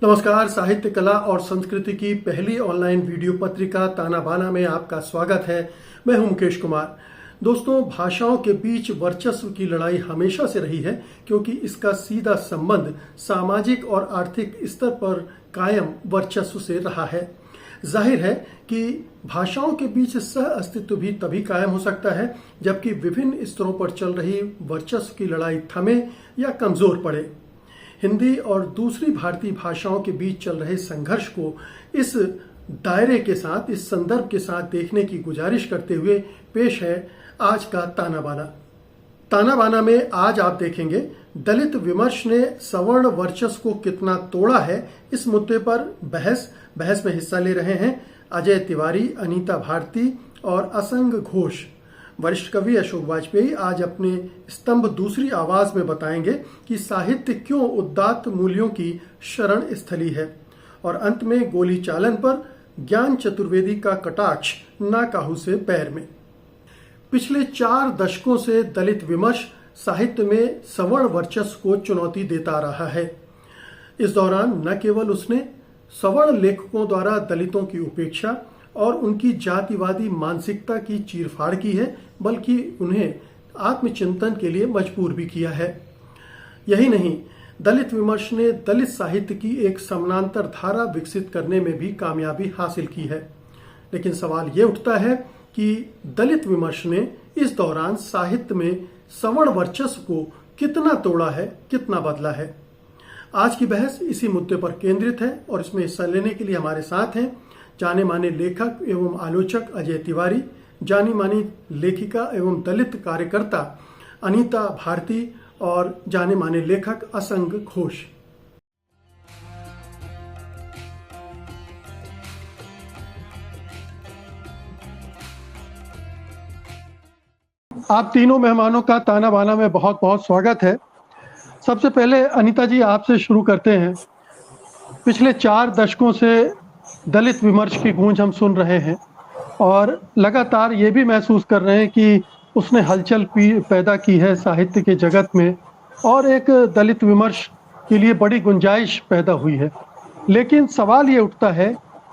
नमस्कार। साहित्य कला और संस्कृति की पहली ऑनलाइन वीडियो पत्रिका ताना बाना में आपका स्वागत है। मैं हूं मुकेश कुमार। दोस्तों, भाषाओं के बीच वर्चस्व की लड़ाई हमेशा से रही है क्योंकि इसका सीधा संबंध सामाजिक और आर्थिक स्तर पर कायम वर्चस्व से रहा है। जाहिर है कि भाषाओं के बीच सह अस्तित्व भी तभी कायम हो सकता है जबकि विभिन्न स्तरों पर चल रही वर्चस्व की लड़ाई थमे या कमजोर पड़े। हिंदी और दूसरी भारतीय भाषाओं के बीच चल रहे संघर्ष को इस दायरे के साथ, इस संदर्भ के साथ देखने की गुजारिश करते हुए पेश है आज का ताना बाना। ताना बाना में आज आप देखेंगे दलित विमर्श ने सवर्ण वर्चस्व को कितना तोड़ा है। इस मुद्दे पर बहस में हिस्सा ले रहे हैं अजय तिवारी, अनीता भारती और असंग घोष। वरिष्ठ कवि अशोक वाजपेयी आज अपने स्तंभ दूसरी आवाज में बताएंगे कि साहित्य क्यों उदात्त मूल्यों की शरण स्थली है। और अंत में गोली चालन पर ज्ञान चतुर्वेदी का कटाक्ष ना काहू से पैर में। पिछले 4 दशकों से दलित विमर्श साहित्य में सवर्ण वर्चस्व को चुनौती देता रहा है। इस दौरान न केवल उसने सवर्ण लेखकों द्वारा दलितों की उपेक्षा और उनकी जातिवादी मानसिकता की चीरफाड़ की है, बल्कि उन्हें आत्मचिंतन के लिए मजबूर भी किया है। यही नहीं, दलित विमर्श ने दलित साहित्य की एक समानांतर धारा विकसित करने में भी कामयाबी हासिल की है। लेकिन सवाल ये उठता है कि दलित विमर्श ने इस दौरान साहित्य में सवर्ण वर्चस्व को कितना तोड़ा है, कितना बदला है। आज की बहस इसी मुद्दे पर केंद्रित है और इसमें हिस्सा लेने के लिए हमारे साथ हैं जाने माने लेखक एवं आलोचक अजय तिवारी, जानी मानी लेखिका एवं दलित कार्यकर्ता अनीता भारती और जाने माने लेखक असंग घोष। आप तीनों मेहमानों का ताना बाना में बहुत बहुत स्वागत है। सबसे पहले अनीता जी, आपसे शुरू करते हैं। पिछले 4 दशकों से दलित विमर्श की गूंज हम सुन रहे हैं और लगातार ये भी महसूस कर रहे हैं कि उसने हलचल पैदा की है साहित्य के जगत में और एक दलित विमर्श के लिए बड़ी गुंजाइश पैदा हुई है। लेकिन सवाल ये उठता है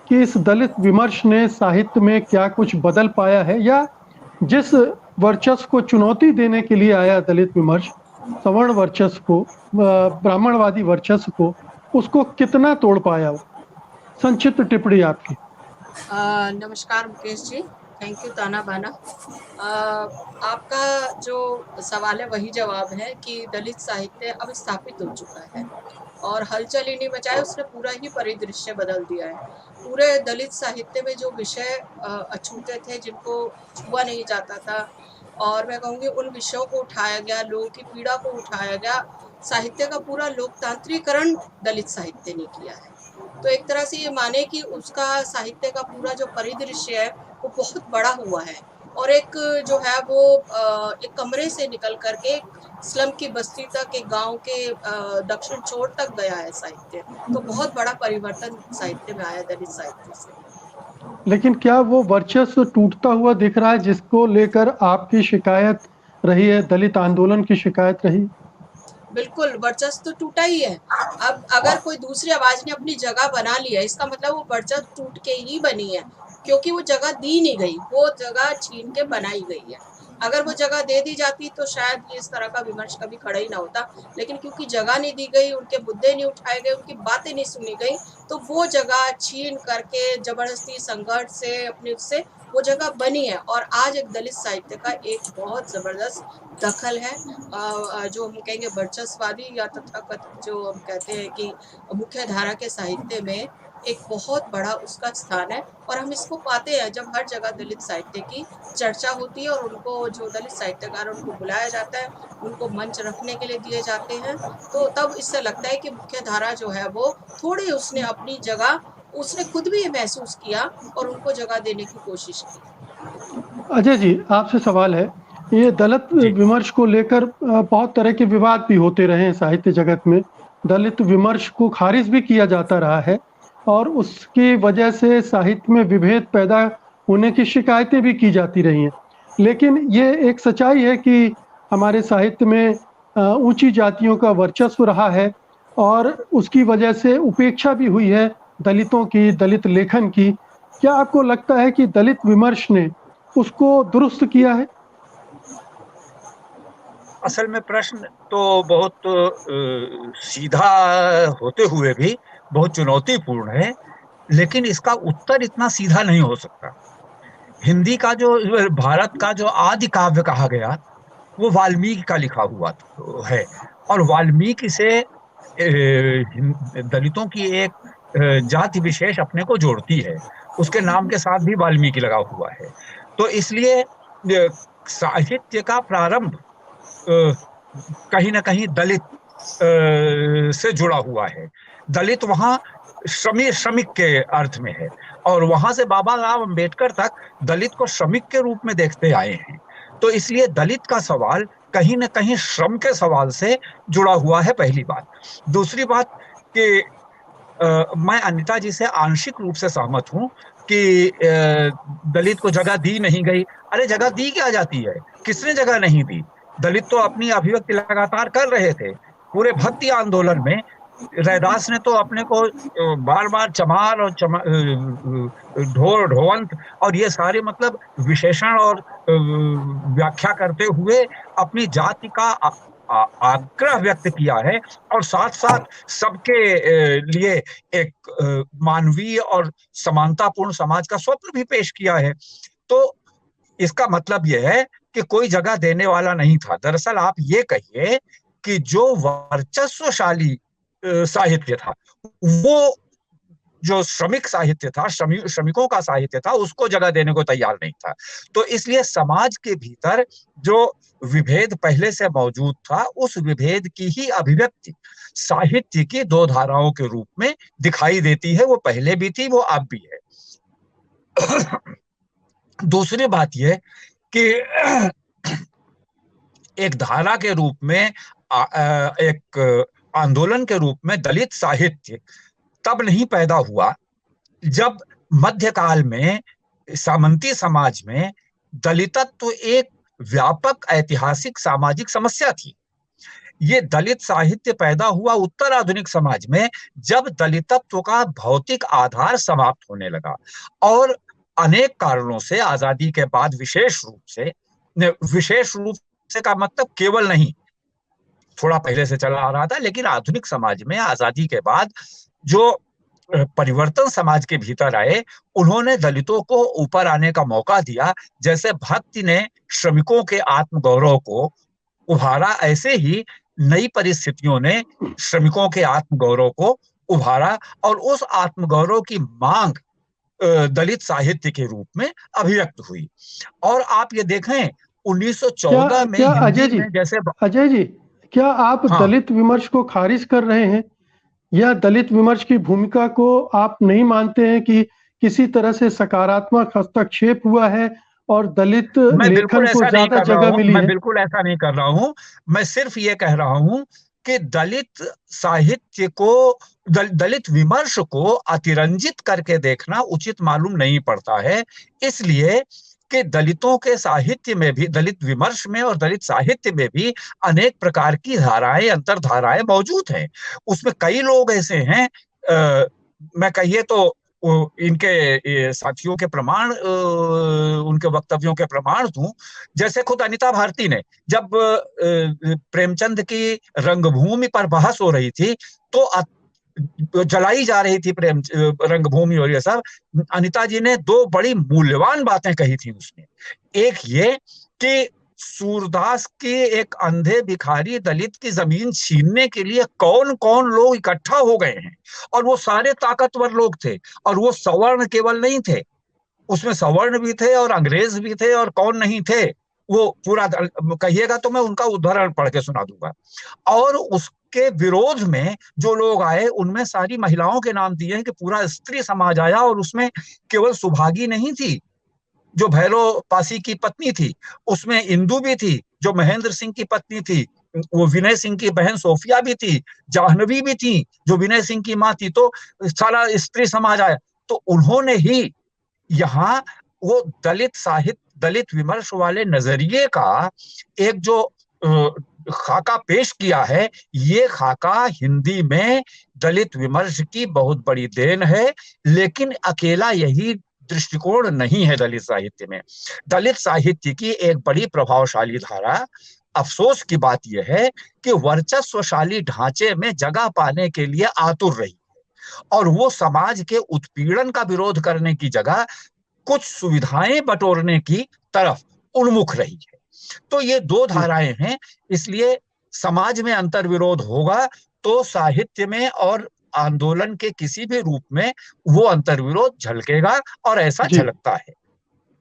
कि इस दलित विमर्श ने साहित्य में क्या कुछ बदल पाया है, या जिस वर्चस्व को चुनौती देने के लिए आया दलित विमर्श, सवर्ण वर्चस्व को, ब्राह्मणवादी वर्चस्व को, उसको कितना तोड़ पाया। संक्षिप्त टिप्पणी आपकी। नमस्कार मुकेश जी, थैंक यू ताना बाना। आपका जो सवाल है वही जवाब है कि दलित साहित्य अब स्थापित हो चुका है और हलचल ही नहीं मचाए, उसने पूरा ही परिदृश्य बदल दिया है। पूरे दलित साहित्य में जो विषय अछूते थे, जिनको छुआ नहीं जाता था, और मैं कहूँगी उन विषयों को उठाया गया, लोगों की पीड़ा को उठाया गया। साहित्य का पूरा लोकतांत्रिकरण दलित साहित्य ने किया है। तो एक तरह से ये माने कि उसका साहित्य का पूरा जो परिदृश्य है वो बहुत बड़ा हुआ है और एक जो है वो एक कमरे से निकल करके स्लम की बस्ती तक, एक गांव के दक्षिण छोर तक गया है साहित्य। तो बहुत बड़ा परिवर्तन साहित्य में आया दलित साहित्य से। लेकिन क्या वो वर्चस्व टूटता हुआ दिख रहा है जिसको लेकर आपकी शिकायत रही है, दलित आंदोलन की शिकायत रही? बिल्कुल, वर्चस्व तो टूटा ही है। अब अगर कोई दूसरी आवाज ने अपनी जगह बना लिया, इसका मतलब वो वर्चस्व टूट के ही बनी है, क्योंकि वो जगह दी नहीं गई, वो जगह छीन के बनाई गई है। अगर वो जगह दे दी जाती तो शायद इस तरह का विमर्श कभी खड़ा ही ना होता, लेकिन क्योंकि जगह नहीं दी गई, उनके मुद्दे नहीं उठाए गए, उनकी बातें नहीं सुनी गई, तो वो जगह छीन करके जबरदस्ती संघर्ष से अपने उससे वो जगह बनी है। और आज एक दलित साहित्य का एक बहुत जबरदस्त दखल है, जो हम कहेंगे वर्चस्ववादी या तथाकथित जो हम कहते हैं कि मुख्य धारा के साहित्य में एक बहुत बड़ा उसका स्थान है। और हम इसको पाते हैं जब हर जगह दलित साहित्य की चर्चा होती है और उनको जो दलित साहित्यकार उनको बुलाया जाता है, उनको मंच रखने के लिए दिए जाते हैं, तो तब इससे लगता है कि मुख्य धारा जो है वो थोड़ी उसने अपनी जगह, उसने खुद भी ये महसूस किया और उनको जगह देने की कोशिश की। अजय जी, आपसे सवाल है, ये दलित विमर्श को लेकर बहुत तरह के विवाद भी होते रहे हैं साहित्य जगत में। दलित विमर्श को खारिज भी किया जाता रहा है और उसकी वजह से साहित्य में विभेद पैदा होने की शिकायतें भी की जाती रही हैं। लेकिन ये एक सच्चाई है कि हमारे साहित्य में ऊंची जातियों का वर्चस्व रहा है और उसकी वजह से उपेक्षा भी हुई है दलितों की, दलित लेखन की। क्या आपको लगता है कि दलित विमर्श ने उसको दुरुस्त किया है? असल में प्रश्न तो बहुत सीधा होते हुए भी बहुत चुनौतीपूर्ण है, लेकिन इसका उत्तर इतना सीधा नहीं हो सकता। हिंदी का जो भारत का जो आदि काव्य कहा गया वो वाल्मीकि का लिखा हुआ है, और वाल्मीकि से दलितों की एक जाति विशेष अपने को जोड़ती है। उसके नाम के साथ भी वाल्मीकि लगा हुआ है। तो इसलिए साहित्य का प्रारंभ कहीं ना कहीं दलित से जुड़ा हुआ है। दलित वहां श्रमिक के अर्थ में है, और वहां से बाबा साहब अम्बेडकर तक दलित को श्रमिक के रूप में देखते आए हैं। तो इसलिए दलित का सवाल कहीं ना कहीं श्रम के सवाल से जुड़ा हुआ है, पहली बात। दूसरी बात कि मैं अनिता जी से आंशिक रूप से सहमत हूं कि दलित को जगह दी नहीं गई। अरे जगह दी क्या जाती है? किसने जगह नहीं दी? दलित तो अपनी अभिव्यक्ति लगातार कर रहे थे। पूरे भक्ति आंदोलन में रैदास ने तो अपने को बार बार चमार और ढोर ढोवंत और ये सारे मतलब विशेषण और व्याख्या करते हुए अपनी जाति का आग्रह व्यक्त किया है, और साथ साथ सबके लिए एक मानवीय और समानतापूर्ण समाज का स्वप्न भी पेश किया है। तो इसका मतलब यह है कि कोई जगह देने वाला नहीं था। दरअसल आप ये कहिए कि जो वर्चस्वशाली साहित्य था, वो जो श्रमिक साहित्य था, श्रमिकों का साहित्य था, उसको जगह देने को तैयार नहीं था। तो इसलिए समाज के भीतर जो विभेद पहले से मौजूद था, उस विभेद की ही अभिव्यक्ति साहित्य की दो धाराओं के रूप में दिखाई देती है। वो पहले भी थी, वो अब भी है। दूसरी बात यह कि एक धारा के रूप में, एक आंदोलन के रूप में दलित साहित्य तब नहीं पैदा हुआ जब मध्यकाल में सामंती समाज में दलितत्व एक व्यापक ऐतिहासिक सामाजिक समस्या थी। ये दलित साहित्य पैदा हुआ उत्तर आधुनिक समाज में जब दलितत्व का भौतिक आधार समाप्त होने लगा, और अनेक कारणों से आजादी के बाद विशेष रूप से का मतलब केवल नहीं, थोड़ा पहले से चला आ रहा था, लेकिन आधुनिक समाज में आजादी के बाद जो परिवर्तन समाज के भीतर आए, उन्होंने दलितों को ऊपर आने का मौका दिया। जैसे भक्ति ने श्रमिकों के आत्मगौरव को उभारा, ऐसे ही नई परिस्थितियों ने श्रमिकों के आत्मगौरव को उभारा, और उस आत्मगौरव की मांग दलित साहित्य के रूप में अभिव्यक्त हुई। और आप ये देखें 1914 में हिंदी में जैसे अजय जी, क्या आप दलित विमर्श को खारिज कर रहे हैं, या दलित विमर्श की भूमिका को आप नहीं मानते हैं कि किसी तरह से सकारात्मक हस्तक्षेप हुआ है और दलित लेखन को ज्यादा जगह मिली है? मैं बिल्कुल ऐसा नहीं कर रहा हूं। मैं सिर्फ ये कह रहा हूं कि दलित साहित्य को, दलित विमर्श को अतिरंजित करके देखना उचित मालूम नहीं पड़ता है। इसलिए कि दलितों के साहित्य में भी, दलित विमर्श में और दलित साहित्य में भी अनेक प्रकार की धाराएं, अंतरधाराएं मौजूद हैं। उसमें कई लोग ऐसे हैं, मैं कहिए तो इनके साथियों के प्रमाण, उनके वक्तव्यों के प्रमाण दूं। जैसे खुद अनिता भारती ने जब प्रेमचंद की रंगभूमि पर बहस हो रही थी, तो जलाई जा रही थी प्रेम रंगभूमि और ये सब, अनिता जी ने दो बड़ी मूल्यवान बातें कही थी उसने। एक ये कि सूरदास के एक अंधे भिखारी दलित की जमीन छीनने के लिए कौन कौन लोग इकट्ठा हो गए हैं, और वो सारे ताकतवर लोग थे, और वो सवर्ण केवल नहीं थे, उसमें सवर्ण भी थे और अंग्रेज भी थे, और कौन नहीं थे वो पूरा कहिएगा तो मैं उनका उदाहरण पढ़ के सुना दूंगा। और उसके विरोध में जो लोग आए, उनमें सारी महिलाओं के नाम दिए हैं कि पूरा स्त्री समाज आया, और उसमें केवल सुभागी नहीं थी जो भैरव पासी की पत्नी थी, उसमें इंदु भी थी जो महेंद्र सिंह की पत्नी थी, वो विनय सिंह की बहन सोफिया भी थी, जाह्नवी भी थी जो विनय सिंह की मां थी। तो सारा स्त्री समाज आया। तो उन्होंने ही यहाँ वो दलित साहित्य, दलित विमर्श वाले नजरिए का एक जो खाका पेश किया है, ये खाका हिंदी में दलित विमर्श की बहुत बड़ी देन है। लेकिन अकेला यही दृष्टिकोण नहीं है दलित साहित्य में। दलित साहित्य की एक बड़ी प्रभावशाली धारा, अफसोस की बात यह है कि वर्चस्वशाली ढांचे में जगह पाने के लिए आतुर रही और वो समाज के उत्पीड़न का विरोध करने की जगह कुछ सुविधाएं बटोरने की तरफ उन्मुख रही है। तो ये दो धाराएं हैं, इसलिए समाज में अंतर्विरोध होगा तो साहित्य में और आंदोलन के किसी भी रूप में वो अंतर्विरोध झलकेगा, और ऐसा जी झलकता है।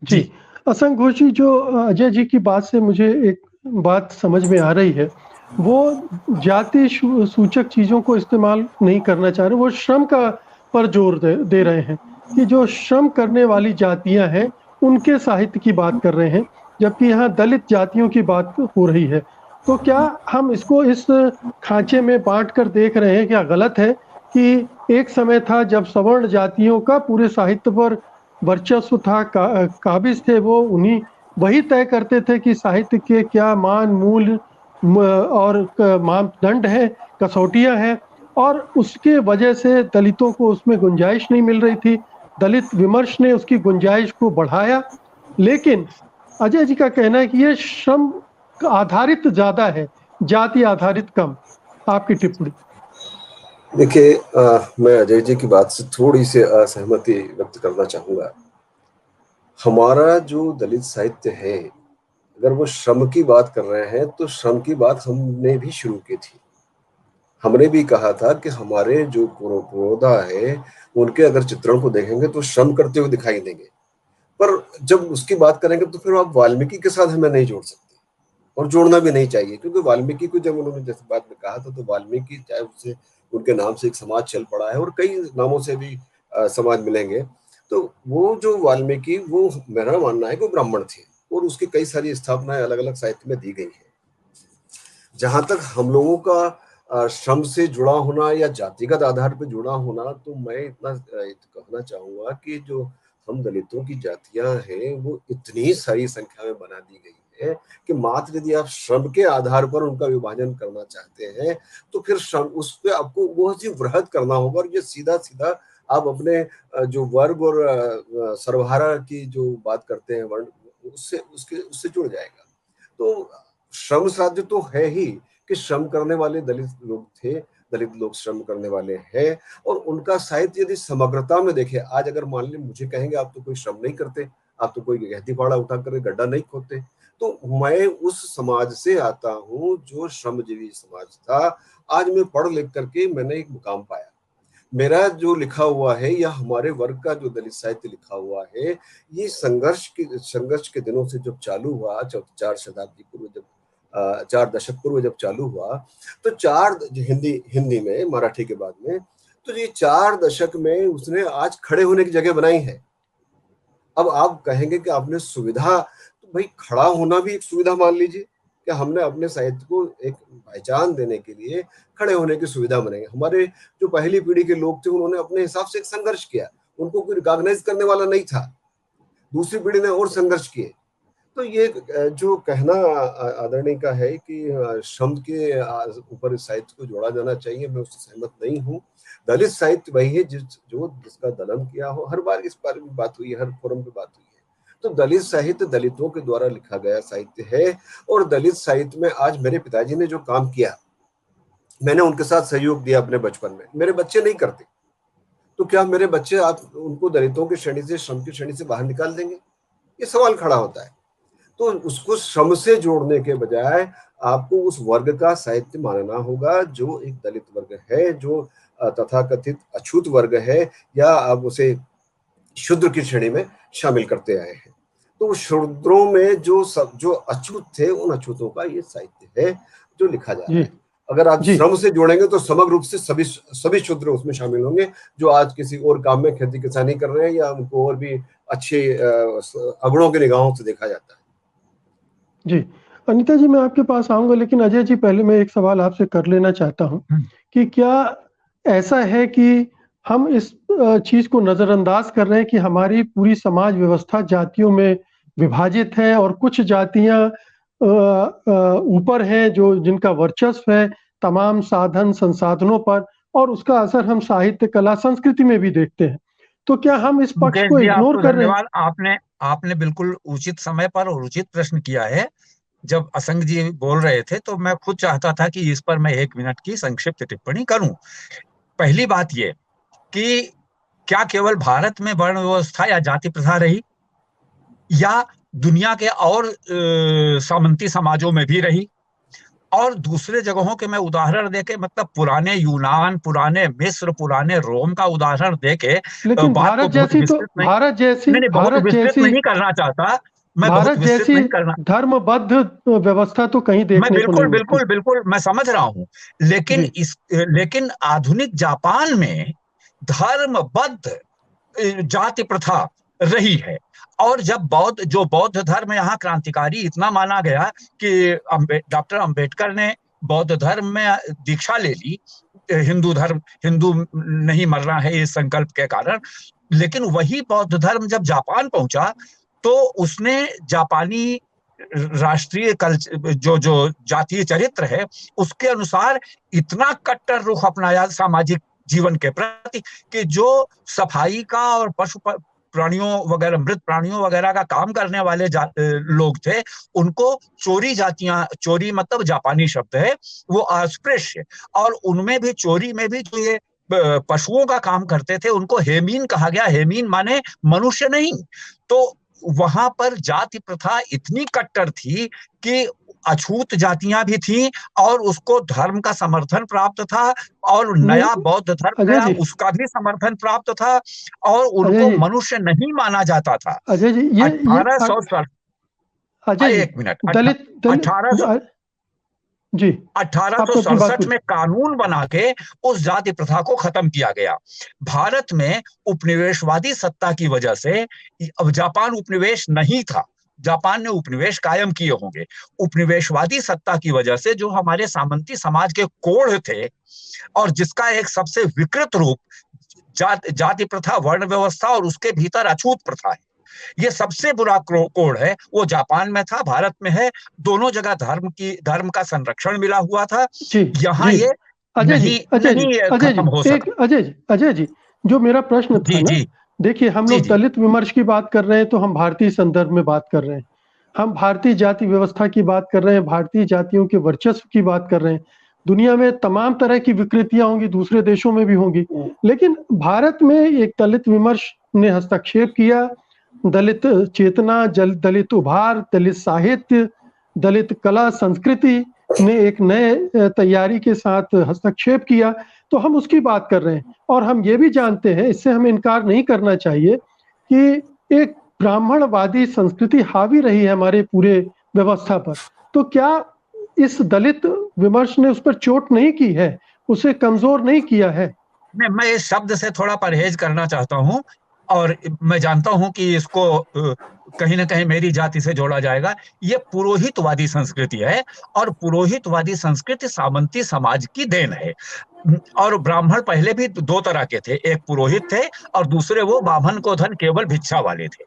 जी असंग घोष जी, जो अजय जी की बात से मुझे एक बात समझ में आ रही है, वो जाति सूचक चीजों को इस्तेमाल नहीं करना चाह रहे, वो श्रम का पर जोर दे रहे हैं कि जो श्रम करने वाली जातियां हैं उनके साहित्य की बात कर रहे हैं, जबकि यहाँ दलित जातियों की बात हो रही है। तो क्या हम इसको इस खांचे में बांट कर देख रहे हैं? क्या गलत है कि एक समय था जब सवर्ण जातियों का पूरे साहित्य पर वर्चस्व था, काबिज थे, वो उन्हीं वही तय करते थे कि साहित्य के क्या मान मूल्य और मापदंड है, कसौटियां हैं, और उसके वजह से दलितों को उसमें गुंजाइश नहीं मिल रही थी। दलित विमर्श ने उसकी गुंजाइश को बढ़ाया, लेकिन अजय जी का कहना है कि ये श्रम आधारित ज्यादा है, जाति आधारित कम। आपकी टिप्पणी? देखिए, मैं अजय जी की बात से थोड़ी सी असहमति व्यक्त करना चाहूंगा। हमारा जो दलित साहित्य है, अगर वो श्रम की बात कर रहे हैं तो श्रम की बात हमने भी शुरू की थी। हमने भी कहा था कि हमारे जो पुरोधा है उनके अगर चित्रण को देखेंगे तो श्रम करते हुए दिखाई देंगे, पर जब उसकी बात करेंगे तो फिर आप वाल्मीकि के साथ हमें नहीं जोड़ सकते, और जोड़ना भी नहीं चाहिए, क्योंकि वाल्मीकि को जब उन्होंने जैसे बात में कहा था तो वाल्मीकि चाहे उससे उनके नाम से एक समाज चल पड़ा है और कई नामों से भी समाज मिलेंगे। तो वो जो वाल्मीकि, वो मेरा मानना है कि वो ब्राह्मण थे और उसकी कई सारी स्थापनाएं अलग अलग साहित्य में दी गई है। जहां तक हम लोगों का श्रम से जुड़ा होना या जातिगत आधार पर जुड़ा होना, तो मैं इतना कहना चाहूंगा कि जो हम दलितों की जातियां हैं वो इतनी सारी संख्या में बना दी गई है कि मात्र यदि आप श्रम के आधार पर उनका विभाजन करना चाहते हैं तो फिर श्रम उस पर आपको बहुत ही वृहद करना होगा, और ये सीधा सीधा आप अपने जो वर्ग और सर्वहारा की जो बात करते हैं वर्ण, उससे जुड़ जाएगा। तो श्रम साध्य तो है ही कि श्रम करने वाले दलित लोग थे, दलित लोग श्रम करने वाले हैं, और उनका साहित्य यदि समग्रता में देखे, आज अगर मान लीजिए मुझे कहेंगे आप तो कोई श्रम नहीं करते, आप तो कोई गहती फाड़ा उठा कर गड्ढा नहीं खोदते, तो मैं उस समाज से आता हूं जो श्रमजीवी समाज था। आज मैं पढ़ लिख करके मैंने एक मुकाम पाया, मेरा जो लिखा हुआ है या हमारे वर्ग का जो दलित साहित्य लिखा हुआ है, ये संघर्ष के दिनों से जब चालू हुआ, 4 शताब्दी पूर्व, जब 4 दशक पूर्व जब चालू हुआ, तो हिंदी में, मराठी के बाद में, तो ये 4 दशक में उसने आज खड़े होने की जगह बनाई है। अब आप कहेंगे कि आपने सुविधा, तो भाई खड़ा होना भी एक सुविधा मान लीजिए कि हमने अपने साहित्य को एक पहचान देने के लिए खड़े होने की सुविधा बनाई। हमारे जो पहली पीढ़ी के लोग थे उन्होंने अपने हिसाब से एक संघर्ष किया, उनको कोई रिकॉग्नाइज करने वाला नहीं था, दूसरी पीढ़ी ने और संघर्ष किए। तो ये जो कहना आदरणीय का है कि श्रम के ऊपर साहित्य को जोड़ा जाना चाहिए, मैं उससे सहमत नहीं हूँ। दलित साहित्य वही है जिसका दलन किया हो। हर बार इस बारे में बात हुई है, हर फोरम पे बात हुई है। तो दलित साहित्य दलितों के द्वारा लिखा गया साहित्य है, और दलित साहित्य में आज मेरे पिताजी ने जो काम किया, मैंने उनके साथ सहयोग दिया अपने बचपन में। मेरे बच्चे नहीं करते, तो क्या मेरे बच्चे आप उनको दलितों की श्रेणी से, श्रम की श्रेणी से बाहर निकाल देंगे? ये सवाल खड़ा होता है। तो उसको श्रम से जोड़ने के बजाय आपको उस वर्ग का साहित्य मानना होगा जो एक दलित वर्ग है, जो तथाकथित अछूत वर्ग है, या आप उसे शूद्र की श्रेणी में शामिल करते आए हैं। तो शूद्रों में जो अछूत थे, उन अछूतों का ये साहित्य है जो लिखा जा रहा है। अगर आप श्रम से जोड़ेंगे तो समग्र रूप से सभी शूद्र उसमें शामिल होंगे जो आज किसी और काम में खेती किसानी कर रहे हैं, या उनको और भी अच्छे अगड़ों की निगाहों से देखा जाता है। जी अनीता जी, मैं आपके पास आऊंगा, लेकिन अजय जी पहले मैं एक सवाल आपसे कर लेना चाहता हूं कि क्या ऐसा है कि हम इस चीज को नजरअंदाज कर रहे हैं कि हमारी पूरी समाज व्यवस्था जातियों में विभाजित है और कुछ जातियां ऊपर हैं, जो जिनका वर्चस्व है तमाम साधन संसाधनों पर, और उसका असर हम साहित्य, कला, संस्कृति में भी देखते हैं। तो क्या हम इस पक्ष मुकेश को जी, इग्नोर आपको कर रहे हैं? धन्यवाद। आपने आपने बिल्कुल उचित समय पर और उचित प्रश्न किया है। जब असंग जी बोल रहे थे तो मैं खुद चाहता था कि इस पर मैं 1 मिनट की संक्षिप्त टिप्पणी करूं। पहली बात ये कि क्या केवल भारत में वर्ण व्यवस्था या जाति प्रथा रही, या दुनिया के और सामंती समाजों में भी रही? और दूसरे जगहों के मैं उदाहरण देके, मतलब पुराने यूनान, पुराने मिस्र, पुराने रोम का उदाहरण देके लेकिन बात को बहुत विस्तृत नहीं, नहीं, बहुत विस्तृत नहीं करना चाहता। मैं बहुत भारत विस्तृत जैसी नहीं करना, धर्मबद्ध व्यवस्था तो कहीं मैं देखने को नहीं बिल्कुल मिलती। बिल्कुल बिल्कुल मैं समझ रहा हूं, जी, लेकिन आधुनिक जापान में धर्मबद्ध जाति प्रथा रही है। और जब बौद्ध धर्म यहाँ क्रांतिकारी इतना माना गया कि डॉक्टर अंबेडकर ने बौद्ध धर्म में दीक्षा ले ली, हिंदू नहीं मरना है इस संकल्प के कारण। लेकिन वही बौद्ध धर्म जब जापान पहुंचा तो उसने जापानी राष्ट्रीय कल्चर, जो जातीय चरित्र है, उसके अनुसार इतना कट्टर रुख अपनाया सामाजिक जीवन के प्रति कि जो सफाई का और पशु प्राणियों वगैरह, मृत प्राणियों वगैरह का काम करने वाले लोग थे, उनको चोरी मतलब जापानी शब्द है वो अस्पृश्य, और उनमें भी चोरी में भी जो ये पशुओं का काम करते थे उनको हेमीन कहा गया। हेमीन माने मनुष्य नहीं। तो वहां पर जाति प्रथा इतनी कट्टर थी कि अछूत जातियां भी थीं और उसको धर्म का समर्थन प्राप्त था, और नया बौद्ध धर्म अजय गया जी, उसका भी समर्थन प्राप्त था, और अजय उनको जी, मनुष्य नहीं माना जाता था। अजय जी, ये 1800 अजय जी, 1 मिनट, दलित दलित 1800 जी, आप अपनी बात 1867 पूछिए। में कानून बना के उस जाति प्रथा को खत्म किया गया। भारत में उपनिवेशवादी सत्ता की वजह से, अब जापान उपनिवेश नहीं था, जापान ने उपनिवेश कायम किए होंगे, उपनिवेशवादी सत्ता की वजह से जो हमारे सामंती समाज के कोढ़ थे, और जिसका एक सबसे विकृत रूप जाति प्रथा, वर्ण व्यवस्था और उसके भीतर अछूत प्रथा है, ये सबसे बुरा कोड है, वो जापान में था, भारत में है। दोनों जगह धर्म का संरक्षण मिला हुआ था। जी, यहाँ जी, ये अजय जी, नहीं अजय जी, नहीं अजय जी, खत्म हो एक सका। अजय जी, जो मेरा प्रश्न था जी ना, जी देखिए हम जी लोग जी दलित विमर्श की बात कर रहे हैं तो हम भारतीय संदर्भ में बात कर रहे हैं, हम भारतीय जाति व्यवस्था की बात कर रहे हैं, भारतीय जातियों के वर्चस्व की बात कर रहे हैं। दुनिया में तमाम तरह की विकृतियां होंगी, दूसरे देशों में भी होंगी, लेकिन भारत में एक दलित विमर्श ने हस्तक्षेप किया। दलित चेतना, दलित उभार, दलित साहित्य, दलित कला संस्कृति ने एक नए तैयारी के साथ हस्तक्षेप किया, तो हम उसकी बात कर रहे हैं। और हम ये भी जानते हैं, इससे हमें इनकार नहीं करना चाहिए कि एक ब्राह्मणवादी संस्कृति हावी रही है हमारे पूरे व्यवस्था पर। तो क्या इस दलित विमर्श ने उस पर चोट नहीं की है, उसे कमजोर नहीं किया है? मैं इस शब्द से थोड़ा परहेज करना चाहता हूं, और मैं जानता हूं कि इसको कहीं ना कहीं मेरी जाति से जोड़ा जाएगा। ये पुरोहितवादी संस्कृति है, और पुरोहितवादी संस्कृति सामंती समाज की देन है। और ब्राह्मण पहले भी दो तरह के थे, एक पुरोहित थे और दूसरे वो बाभन को धन केवल भिक्षा वाले थे।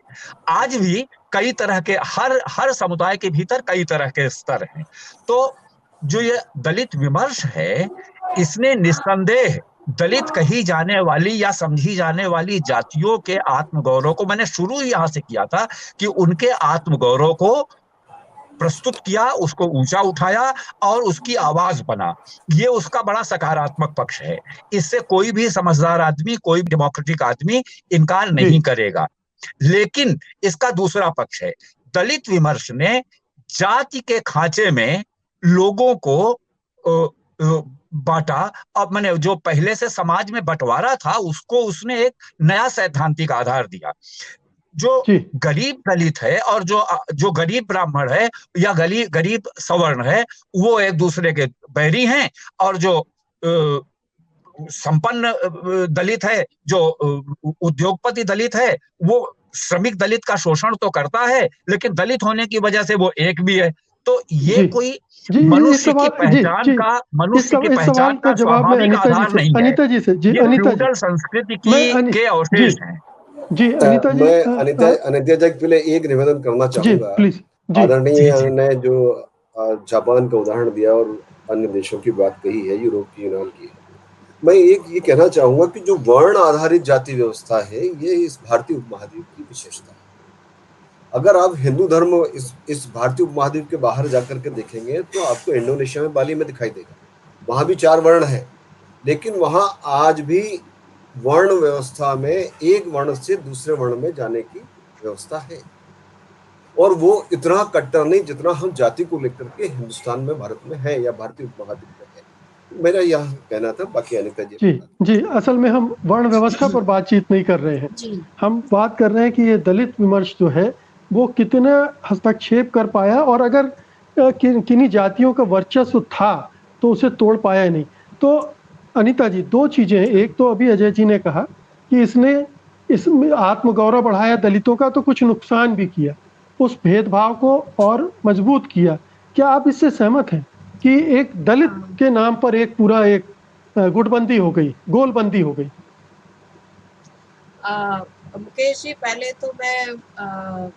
आज भी कई तरह के, हर समुदाय के भीतर कई तरह के स्तर हैं। तो जो ये दलित विमर्श है, इसने निस्संदेह दलित कही जाने वाली या समझी जाने वाली जातियों के आत्मगौरव को, मैंने शुरू ही यहां से किया था कि उनके आत्मगौरव को प्रस्तुत किया, उसको ऊंचा उठाया और उसकी आवाज बना। ये उसका बड़ा सकारात्मक पक्ष है। इससे कोई भी समझदार आदमी, कोई डेमोक्रेटिक आदमी इनकार नहीं करेगा। लेकिन इसका दूसरा पक्ष है, दलित विमर्श ने जाति के खांचे में लोगों को बांटा। अब मैंने जो पहले से समाज में बंटवारा था उसको उसने एक नया सैद्धांतिक आधार दिया। जो गरीब दलित है और जो गरीब ब्राह्मण है या गरीब सवर्ण है, वो एक दूसरे के बैरी हैं, और जो संपन्न दलित है, जो उद्योगपति दलित है, वो श्रमिक दलित का शोषण तो करता है, लेकिन दलित होने की वजह से वो एक भी है। तो ये कोई मनुष्य की पहचान का स्वाभाविक आधार नहीं है। ये फ्यूडल संस्कृति के अवशेष हैं। जी, अनिता जी, मैं अनिता जी के लिए एक निवेदन करना चाहूंगा। जी आदरणीय जी ने जो जापान का उदाहरण दिया और अन्य देशों की बात कही है, यूरोप की, यूनान की, मैं एक ये कहना चाहूंगा कि जो वर्ण आधारित जाति व्यवस्था है, ये इस भारतीय उपमहाद्वीप की विशेषता है। अगर आप हिंदू धर्म इस भारतीय उपमहाद्वीप के बाहर जाकर के देखेंगे तो आपको इंडोनेशिया में, बाली में दिखाई देगा। वहां भी 4 वर्ण है, लेकिन वहां आज भी वर्ण व्यवस्था में एक वर्ण से दूसरे वर्ण में जाने की व्यवस्था है, और वो इतना कट्टर नहीं जितना हम जाति को लेकर के हिंदुस्तान में, भारत में है, या भारतीय उपमहाद्वीप में है। मेरा यह कहना था, बाकी अनिता जी जी बता जी, असल में हम वर्ण व्यवस्था पर बातचीत नहीं कर रहे हैं। जी हम बात कर रहे हैं कि ये दलित विमर्श जो है वो कितना हस्तक्षेप कर पाया, और अगर किन्हीं जातियों का वर्चस्व था तो उसे तोड़ पाया नहीं। तो अनीता जी, दो चीजें हैं। एक तो अभी अजय जी ने कहा कि इसने इसमें आत्मगौरव बढ़ाया दलितों का, तो कुछ नुकसान भी किया, उस भेदभाव को और मजबूत किया। क्या आप इससे सहमत हैं कि एक दलित के नाम पर एक पूरा एक गुटबंदी हो गई, गोलबंदी हो गई? मुकेश जी, पहले तो मैं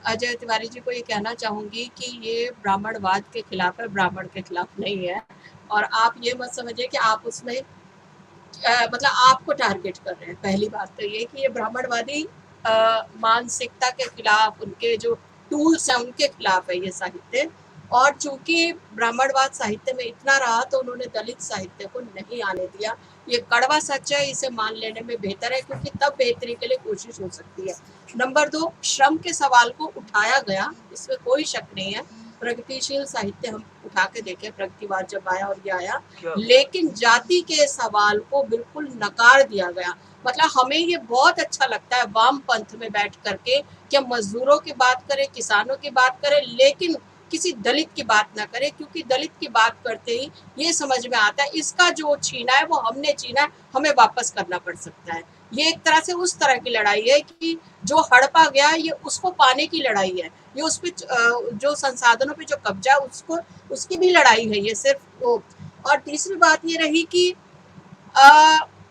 अजय तिवारी जी को ये कहना चाहूंगी कि ये ब्राह्मणवाद के खिलाफ है, ब्राह्मण के खिलाफ नहीं है। और आप ये मत समझिए कि आप उसमें मतलब आपको टारगेट कर रहे हैं। पहली बात तो ये कि ये ब्राह्मणवादी मानसिकता के खिलाफ, उनके जो टूल्स हैं उनके खिलाफ है ये साहित्य। और चूंकि ब्राह्मणवाद साहित्य में इतना रहा तो उन्होंने दलित साहित्य को नहीं आने दिया। ये कड़वा सच है, इसे मान लेने में बेहतर है, क्योंकि तब बेहतरी के लिए कोशिश हो सकती है। नंबर 2, श्रम के सवाल को उठाया गया, इसमें कोई शक नहीं है। प्रगतिशील साहित्य हम उठा के देखें, प्रगतिवाद जब आया और ये आया, लेकिन जाति के सवाल को बिल्कुल नकार दिया गया। मतलब हमें ये बहुत अच्छा लगता है वाम पंथ में बैठ करके कि हम मजदूरों की बात करें, किसानों की बात करें, लेकिन किसी दलित की बात ना करें, क्योंकि दलित की बात करते ही ये समझ में आता है इसका जो छीना है वो हमने छीना है, हमें वापस करना पड़ सकता है। ये एक तरह से उस तरह की लड़ाई है कि जो हड़पा गया ये उसको पाने की लड़ाई है। ये उस पे जो संसाधनों पे जो कब्जा है उसको, उसकी भी लड़ाई है ये सिर्फ वो। और तीसरी बात ये रही कि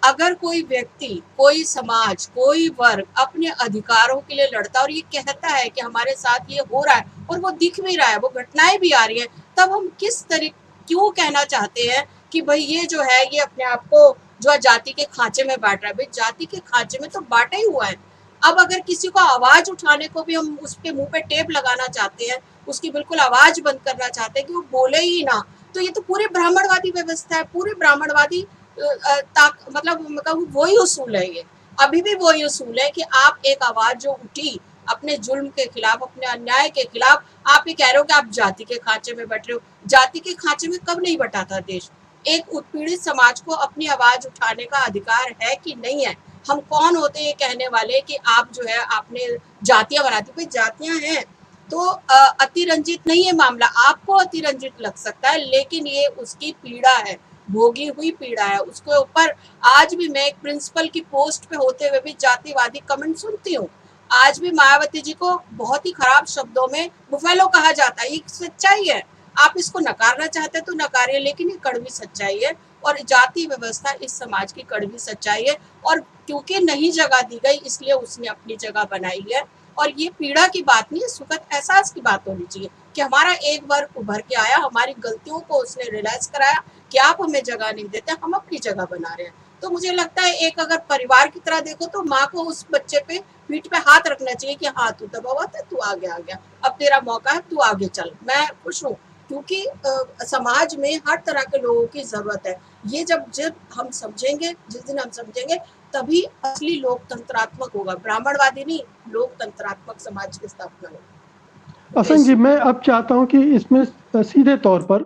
अगर कोई व्यक्ति, कोई समाज, कोई वर्ग अपने अधिकारों के लिए लड़ता और ये कहता है कि हमारे साथ ये हो रहा है और वो दिख भी रहा है, वो घटनाएं भी आ रही हैं, तब हम किस तरीके क्यों कहना चाहते हैं कि भाई ये जो है ये अपने आप को जो है जाति के खांचे में बांट रहा है? भाई जाति के खांचे में तो बांटा ही हुआ है। अब अगर किसी को आवाज उठाने को भी हम उसके मुंह पे टेप लगाना चाहते हैं, उसकी बिल्कुल आवाज बंद करना चाहते हैं कि वो बोले ही ना, तो ये तो पूरी ब्राह्मणवादी व्यवस्था है, पूरी ब्राह्मणवादी मतलब वही उसूल है ये। अभी भी वही उसूल है कि आप एक आवाज जो उठी अपने जुल्म के खिलाफ, अपने अन्याय के खिलाफ, आप ये कह रहे हो कि आप जाति के खांचे में बैठ रहे हो। जाति के खांचे में कब नहीं बटा था देश? एक उत्पीड़ित समाज को अपनी आवाज उठाने का अधिकार है कि नहीं है? हम कौन होते ये कहने वाले कि आप जो है आपने जातियां बना दी? भाई जातियां हैं तो अतिरंजित नहीं है मामला, आपको अतिरंजित लग सकता है, लेकिन ये उसकी पीड़ा है, भोगी हुई पीड़ा है। उसके ऊपर आज भी मैं एक प्रिंसिपल की पोस्ट पे होते हुए भी जातिवादी कमेंट सुनती हूँ। आज भी मायावती जी को बहुत ही खराब शब्दों में बुफेलो कहा जाता है। ये सच्चाई है, आप इसको नकारना चाहते हैं तो नकारिए, लेकिन ये कड़वी सच्चाई है और जाति व्यवस्था इस समाज की कड़वी सच्चाई है। और क्योंकि नहीं जगह दी गई इसलिए उसने अपनी जगह बनाई है। और ये पीड़ा की बात नहीं है, सुखद एहसास की बात होनी चाहिए कि हमारा एक वर्ग उभर के आया, हमारी गलतियों को उसने रियलाइज कराया कि आप हमें जगह नहीं देते, हम अपनी जगह बना रहे हैं। तो मुझे लगता है एक अगर परिवार की तरह देखो तो माँ को उस बच्चे पे पीठ पे हाथ रखना चाहिए कि हाँ तू दबा हुआ था, तू आगे आ गया, अब तेरा मौका है, तू आगे चल। मैं खुश हूँ क्योंकि समाज में हर तरह के लोगों की जरूरत है। ये जब जब हम समझेंगे, जिस दिन हम समझेंगे तभी असली लोकतंत्रात्मक होगा, ब्राह्मणवादी नहीं, लोकतंत्रात्मक समाज की स्थापना होगी। असंग जी, मैं अब चाहता हूं कि इसमें सीधे तौर पर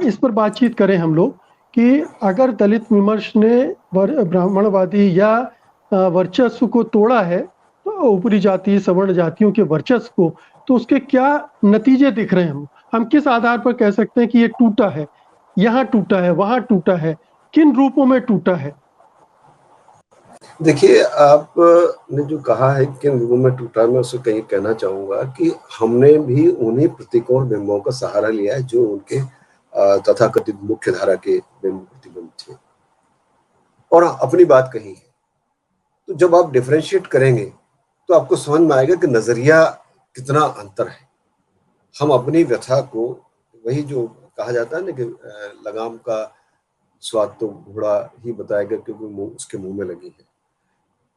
इस पर बातचीत करें हम लोग कि अगर दलित विमर्श ने ब्राह्मणवादी या वर्चस्व को तोड़ा है, तो ऊपरी जाति सवर्ण जातियों के वर्चस्व को, तो उसके क्या नतीजे दिख रहे हैं? हम किस आधार पर कह सकते हैं कि ये टूटा है, यहाँ टूटा है, वहां टूटा है, किन रूपों में टूटा है? देखिए, आपने जो कहा है किन रूपों में टूटा, मैं उससे कहीं कहना चाहूंगा कि हमने भी उन्हीं प्रतीकों और बिंबों का सहारा लिया है जो उनके तथाकथित मुख्य धारा के बिंब प्रतिबिंब थे, और अपनी बात कही है। तो जब आप डिफरेंशिएट करेंगे तो आपको समझ में आएगा कि नजरिया कितना अंतर है। हम अपनी व्यथा को, वही जो कहा जाता है ना कि लगाम का स्वाद तो घोड़ा ही बताएगा क्योंकि उसके मुंह में लगी है।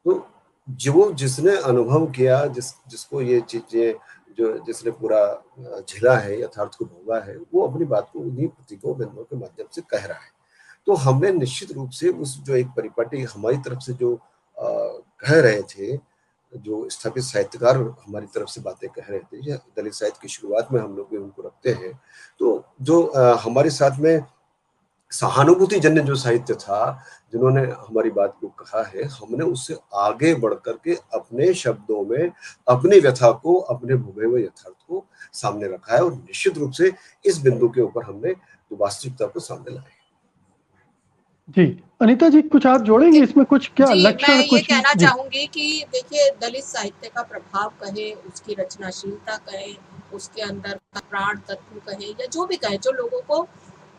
तो जो जिसने अनुभव किया, जिसको ये चीजें, जो जिसने पूरा झेला है, यथार्थ को भोगा है, वो अपनी बात को उन्हीं प्रतीकों बिंदुओं के माध्यम से कह रहा है। तो हमें निश्चित रूप से उस जो एक परिपाटी हमारी तरफ से जो कह रहे थे, जो स्थापित साहित्यकार हमारी तरफ से बातें कह रहे थे, या दलित साहित्य की शुरुआत में हम लोग भी उनको रखते हैं, तो जो हमारे साथ में सहानुभूति जन्य जो साहित्य था, जिन्होंने हमारी बात को कहा है, हमने उससे आगे बढ़ करके अपने शब्दों में अपनी व्यथा को, अपने भोगे हुए यथार्थ को सामने रखा है, और निश्चित रूप से इस बिंदु के ऊपर हमने वास्तविकता को सामने लाया। जी, अनीता जी कुछ आप जोड़ेंगे इसमें, कुछ क्या जी, लक्षण मैं ये कुछ? कहना जी चाहूंगी कि देखिए, दलित साहित्य का प्रभाव कहे, उसकी रचनाशीलता कहे, उसके अंदर का प्राण तत्व कहे, या जो भी कहे, जो लोगों को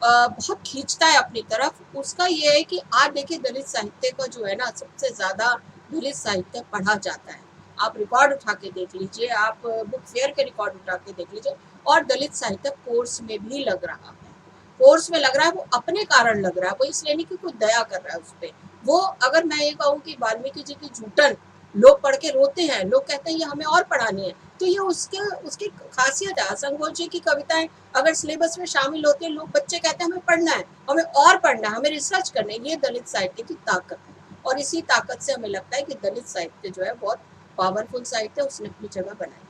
बहुत खींचता है अपनी तरफ, उसका ये है कि आज देखिए दलित साहित्य का जो है ना, सबसे ज्यादा दलित साहित्य पढ़ा जाता है। आप रिकॉर्ड उठा के देख लीजिए, आप बुक फेयर के रिकॉर्ड उठा के देख लीजिए, और दलित साहित्य कोर्स में भी लग रहा है। कोर्स में लग रहा है, वो अपने कारण लग रहा है, वो इसलिए नहीं कि कोई दया कर रहा है उस पर। वो, अगर मैं ये कहूँ कि वाल्मीकि जी की जूटन लोग पढ़ के रोते हैं, लोग कहते हैं ये हमें और पढ़ानी है, तो ये उसकी खासियत है। असंगोल जी की कविताएं अगर सिलेबस में शामिल होती है, लोग, बच्चे कहते हैं हमें पढ़ना है, हमें और पढ़ना है, हमें रिसर्च करना है। ये दलित साहित्य की ताकत है, और इसी ताकत से हमें लगता है कि दलित साहित्य जो है बहुत पावरफुल साहित्य है, उसने अपनी जगह बनाई।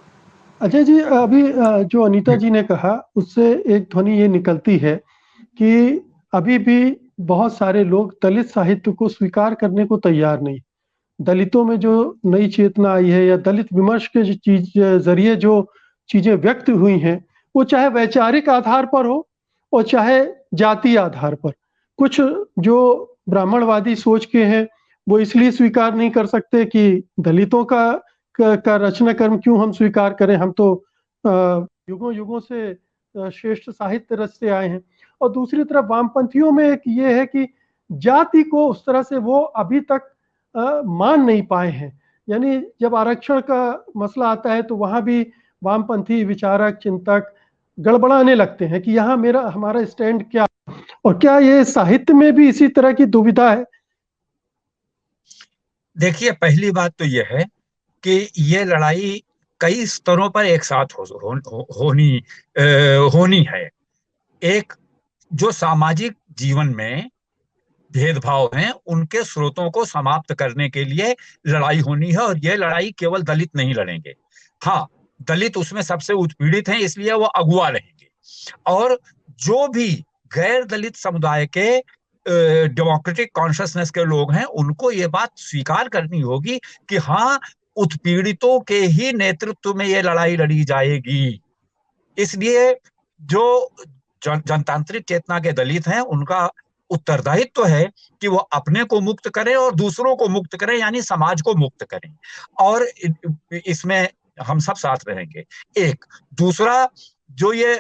अजय जी, अभी जो अनीता जी ने कहा उससे एक ध्वनि ये निकलती है कि अभी भी बहुत सारे लोग दलित साहित्य को स्वीकार करने को तैयार नहीं। दलितों में जो नई चेतना आई है, या दलित विमर्श के चीज जरिए जो चीजें व्यक्त हुई हैं, वो चाहे वैचारिक आधार पर हो और चाहे जातीय आधार पर। कुछ जो ब्राह्मणवादी सोच के हैं, वो इसलिए स्वीकार नहीं कर सकते कि दलितों का रचना कर्म क्यों हम स्वीकार करें, हम तो युगों युगों से श्रेष्ठ साहित्य रचते आए हैं। और दूसरी तरफ वामपंथियों में एक ये है कि जाति को उस तरह से वो अभी तक मान नहीं पाए हैं। यानी जब आरक्षण का मसला आता है तो वहां भी वामपंथी विचारक, चिंतक गड़बड़ाने लगते हैं कि यहाँ हमारा स्टैंड क्या। और क्या ये साहित्य में भी इसी तरह की दुविधा है? देखिए, पहली बात तो यह है कि ये लड़ाई कई स्तरों पर एक साथ होनी है। एक, जो सामाजिक जीवन में भेदभाव हैं, उनके स्रोतों को समाप्त करने के लिए लड़ाई होनी है, और ये लड़ाई केवल दलित नहीं लड़ेंगे। हाँ, दलित उसमें सबसे उत्पीड़ित हैं, इसलिए वो अगुआ रहेंगे। और जो भी गैर दलित समुदाय के डेमोक्रेटिक कॉन्शियसनेस के लोग हैं, उनको ये बात स्वीकार करनी होगी कि हाँ, उत्पीड़ितों के ही नेतृत्व में ये लड़ाई लड़ी जाएगी। इसलिए जो जनतांत्रिक चेतना के दलित हैं, उनका उत्तरदायित्व तो है कि वो अपने को मुक्त करें और दूसरों को मुक्त करें, यानी समाज को मुक्त करें, और इसमें हम सब साथ रहेंगे। एक दूसरा, जो ये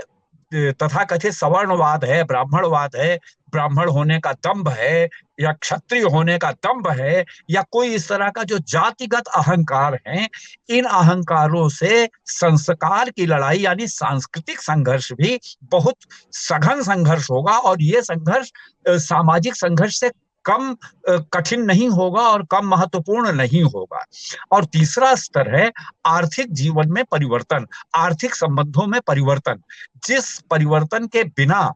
तथाकथित सवर्णवाद है, ब्राह्मणवाद है, ब्राह्मण होने का दंभ है, या क्षत्रिय होने का दंभ है, या कोई इस तरह का जो जातिगत अहंकार है, इन अहंकारों से संस्कार की लड़ाई यानी सांस्कृतिक संघर्ष भी बहुत सघन संघर्ष होगा, और ये संघर्ष सामाजिक संघर्ष से कम कठिन नहीं होगा और कम महत्वपूर्ण नहीं होगा। और तीसरा स्तर है आर्थिक जीवन में परिवर्तन, आर्थिक संबंधों में परिवर्तन, जिस परिवर्तन के बिना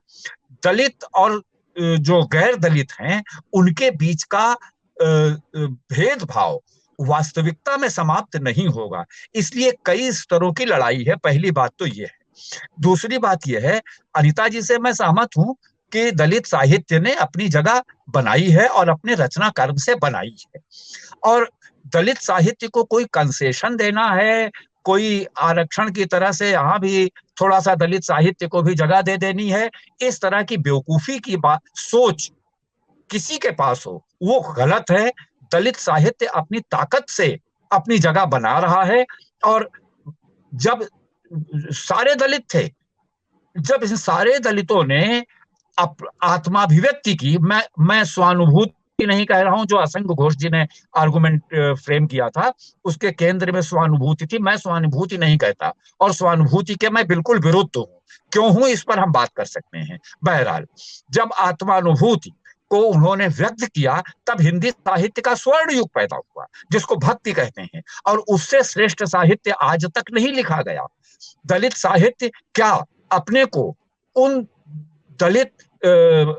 दलित और जो गैर दलित हैं उनके बीच का भेदभाव वास्तविकता में समाप्त नहीं होगा। इसलिए कई स्तरों की लड़ाई है, पहली बात तो यह है। दूसरी बात यह है, अनीता जी से मैं सहमत हूं कि दलित साहित्य ने अपनी जगह बनाई है और अपने रचना कर्म से बनाई है, और दलित साहित्य को कोई कंसेशन देना है, कोई आरक्षण की तरह से यहाँ भी थोड़ा सा दलित साहित्य को भी जगह दे देनी है, इस तरह की बेवकूफी की बात सोच किसी के पास हो, वो गलत है। दलित साहित्य अपनी ताकत से अपनी जगह बना रहा है, और जब सारे दलित थे, जब सारे दलितों ने आत्माभिव्यक्ति की, मैं स्वानुभूति नहीं कह रहा हूं जो असंग घोष जी ने आर्गुमेंट फ्रेम किया था, उसके केंद्र में स्वानुभूति थी। मैं स्वानुभूति नहीं कहता, और स्वानुभूति के मैं बिल्कुल विरुद्ध हूं। क्यों हूं इस पर हम बात कर सकते हैं। बहरहाल, जब आत्मानुभूति को उन्होंने व्यक्त किया तब हिंदी साहित्य का स्वर्ण युग पैदा हुआ, जिसको भक्ति कहते हैं, और उससे श्रेष्ठ साहित्य आज तक नहीं लिखा गया। दलित साहित्य क्या अपने को उन दलित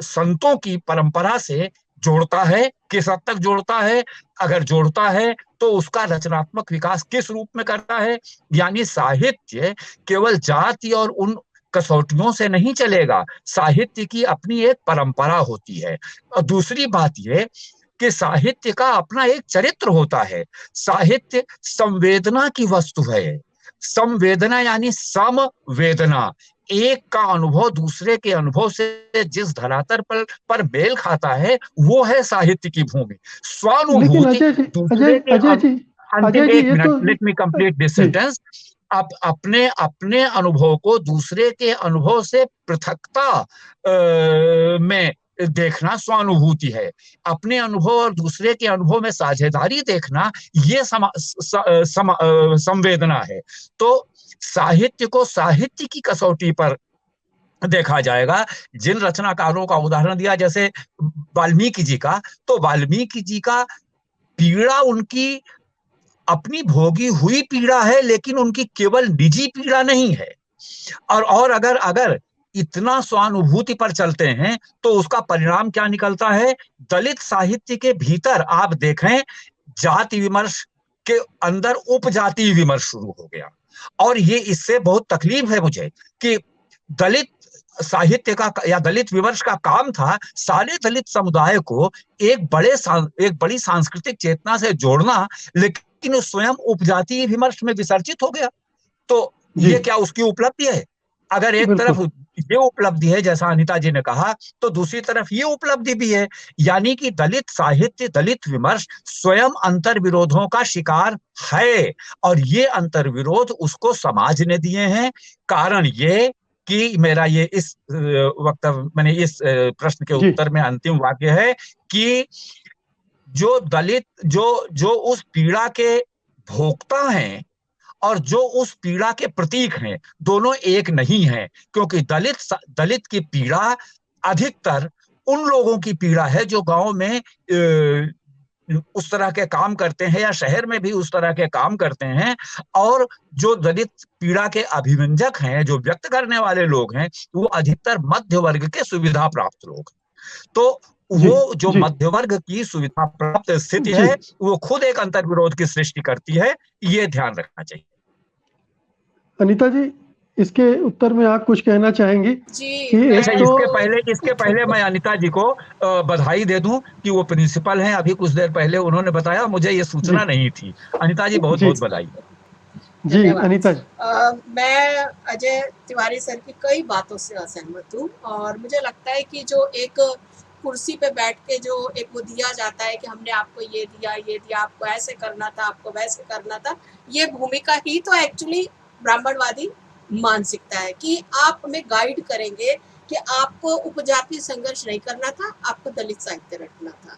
संतों की परंपरा से जोड़ता है? किस हद तक जोड़ता है? अगर जोड़ता है तो उसका रचनात्मक विकास किस रूप में करता है? यानी साहित्य केवल जाति और उन कसौटियों से नहीं चलेगा। साहित्य की अपनी एक परंपरा होती है। और दूसरी बात यह कि साहित्य का अपना एक चरित्र होता है। साहित्य संवेदना की वस्तु है। संवेदना यानी समवेदना, एक का अनुभव दूसरे के अनुभव से जिस धरातल पर मेल खाता है, वो है साहित्य की भूमि। स्वानुभूति दूसरे के अंतिम एक minute, let me complete this sentence. अपने अनुभव को दूसरे के अनुभव से पृथकता में देखना स्वानुभूति है। अपने अनुभव और दूसरे के अनुभव में साझेदारी देखना, ये संवेदना है। तो साहित्य को साहित्य की कसौटी पर देखा जाएगा। जिन रचनाकारों का उदाहरण दिया, जैसे वाल्मीकि जी का, तो वाल्मीकि जी का पीड़ा उनकी अपनी भोगी हुई पीड़ा है, लेकिन उनकी केवल निजी पीड़ा नहीं है। और अगर इतना स्वानुभूति पर चलते हैं तो उसका परिणाम क्या निकलता है? दलित साहित्य के भीतर आप देखें, जाति विमर्श के अंदर उपजाति विमर्श शुरू हो गया। और ये इससे बहुत तकलीफ है मुझे कि दलित साहित्य का या दलित विमर्श का काम था सारे दलित समुदाय को एक बड़ी सांस्कृतिक चेतना से जोड़ना, लेकिन स्वयं उपजाति विमर्श में विसर्जित हो गया। तो ये क्या उसकी उपलब्धि है? अगर एक तरफ ये उपलब्धि है जैसा अनिता जी ने कहा, तो दूसरी तरफ ये उपलब्धि भी है, यानी कि दलित साहित्य, दलित विमर्श स्वयं अंतर्विरोधों का शिकार है, और ये अंतर्विरोध उसको समाज ने दिए हैं। कारण ये कि मेरा ये इस मैंने इस प्रश्न के उत्तर में अंतिम वाक्य है कि जो दलित जो उस पीड़ा के भोक्ता हैं और जो उस पीड़ा के प्रतीक हैं, दोनों एक नहीं हैं। क्योंकि दलित की पीड़ा अधिकतर उन लोगों की पीड़ा है जो गांव में उस तरह के काम करते हैं या शहर में भी उस तरह के काम करते हैं, और जो दलित पीड़ा के अभिव्यंजक हैं, जो व्यक्त करने वाले लोग हैं, वो अधिकतर मध्य वर्ग के सुविधा प्राप्त लोग हैं। तो वो जो मध्य वर्ग की सुविधा प्राप्त स्थिति है, वो खुद एक अंतर्विरोध की सृष्टि करती है। ये ध्यान रखना चाहिए। अनिता जी, इसके उत्तर में आप कुछ कहना चाहेंगे? जी, इसके पहले मैं अनिता जी को बधाई दे दूं कि वो प्रिंसिपल हैं। अभी कुछ देर पहले उन्होंने बताया, मुझे ये सूचना नहीं थी। अनिता जी, बहुत बहुत बधाई। जी अनिता जी। मैं अजय तिवारी सर की कई बातों से असहमत हूँ, और मुझे लगता है कि जो एक कुर्सी पे बैठ के जो एक वो दिया जाता है कि हमने आपको ये दिया, आपको ऐसे करना था, आपको वैसे करना था, ये भूमिका ही तो एक्चुअली ब्राह्मणवादी मानसिकता है कि आप हमें गाइड करेंगे कि आपको उपजाति संघर्ष नहीं करना था, आपको दलित साहित्य रटना था,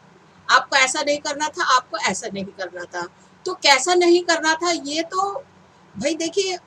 आपको ऐसा नहीं करना था, आपको ऐसा नहीं करना था। तो कैसा नहीं करना था, ये तो भाई देखिए,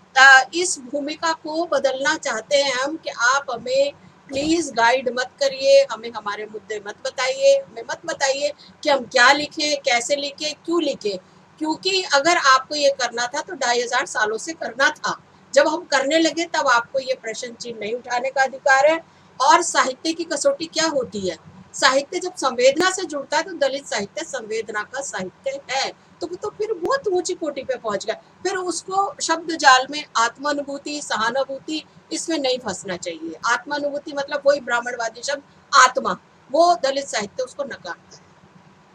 इस भूमिका को बदलना चाहते हैं हम कि आप हमें प्लीज गाइड मत करिए, हमें हमारे मुद्दे मत बताइए, हमें मत बताइए कि हम क्या लिखें, कैसे लिखें, क्यों लिखें। क्योंकि अगर आपको ये करना था तो 2500 सालों से करना था। जब हम करने लगे तब आपको ये प्रश्न चिन्ह नहीं उठाने का अधिकार है। और साहित्य की कसौटी क्या होती है? साहित्य जब संवेदना से जुड़ता है तो दलित साहित्य संवेदना का साहित्य है, तो फिर बहुत ऊंची कोटि पे पहुंच गया। फिर उसको शब्द जाल में आत्मानुभूति, सहानुभूति, इसमें नहीं फंसना चाहिए। आत्मानुभूति मतलब वही ब्राह्मणवादी शब्द आत्मा, वो दलित साहित्य उसको नकारता है।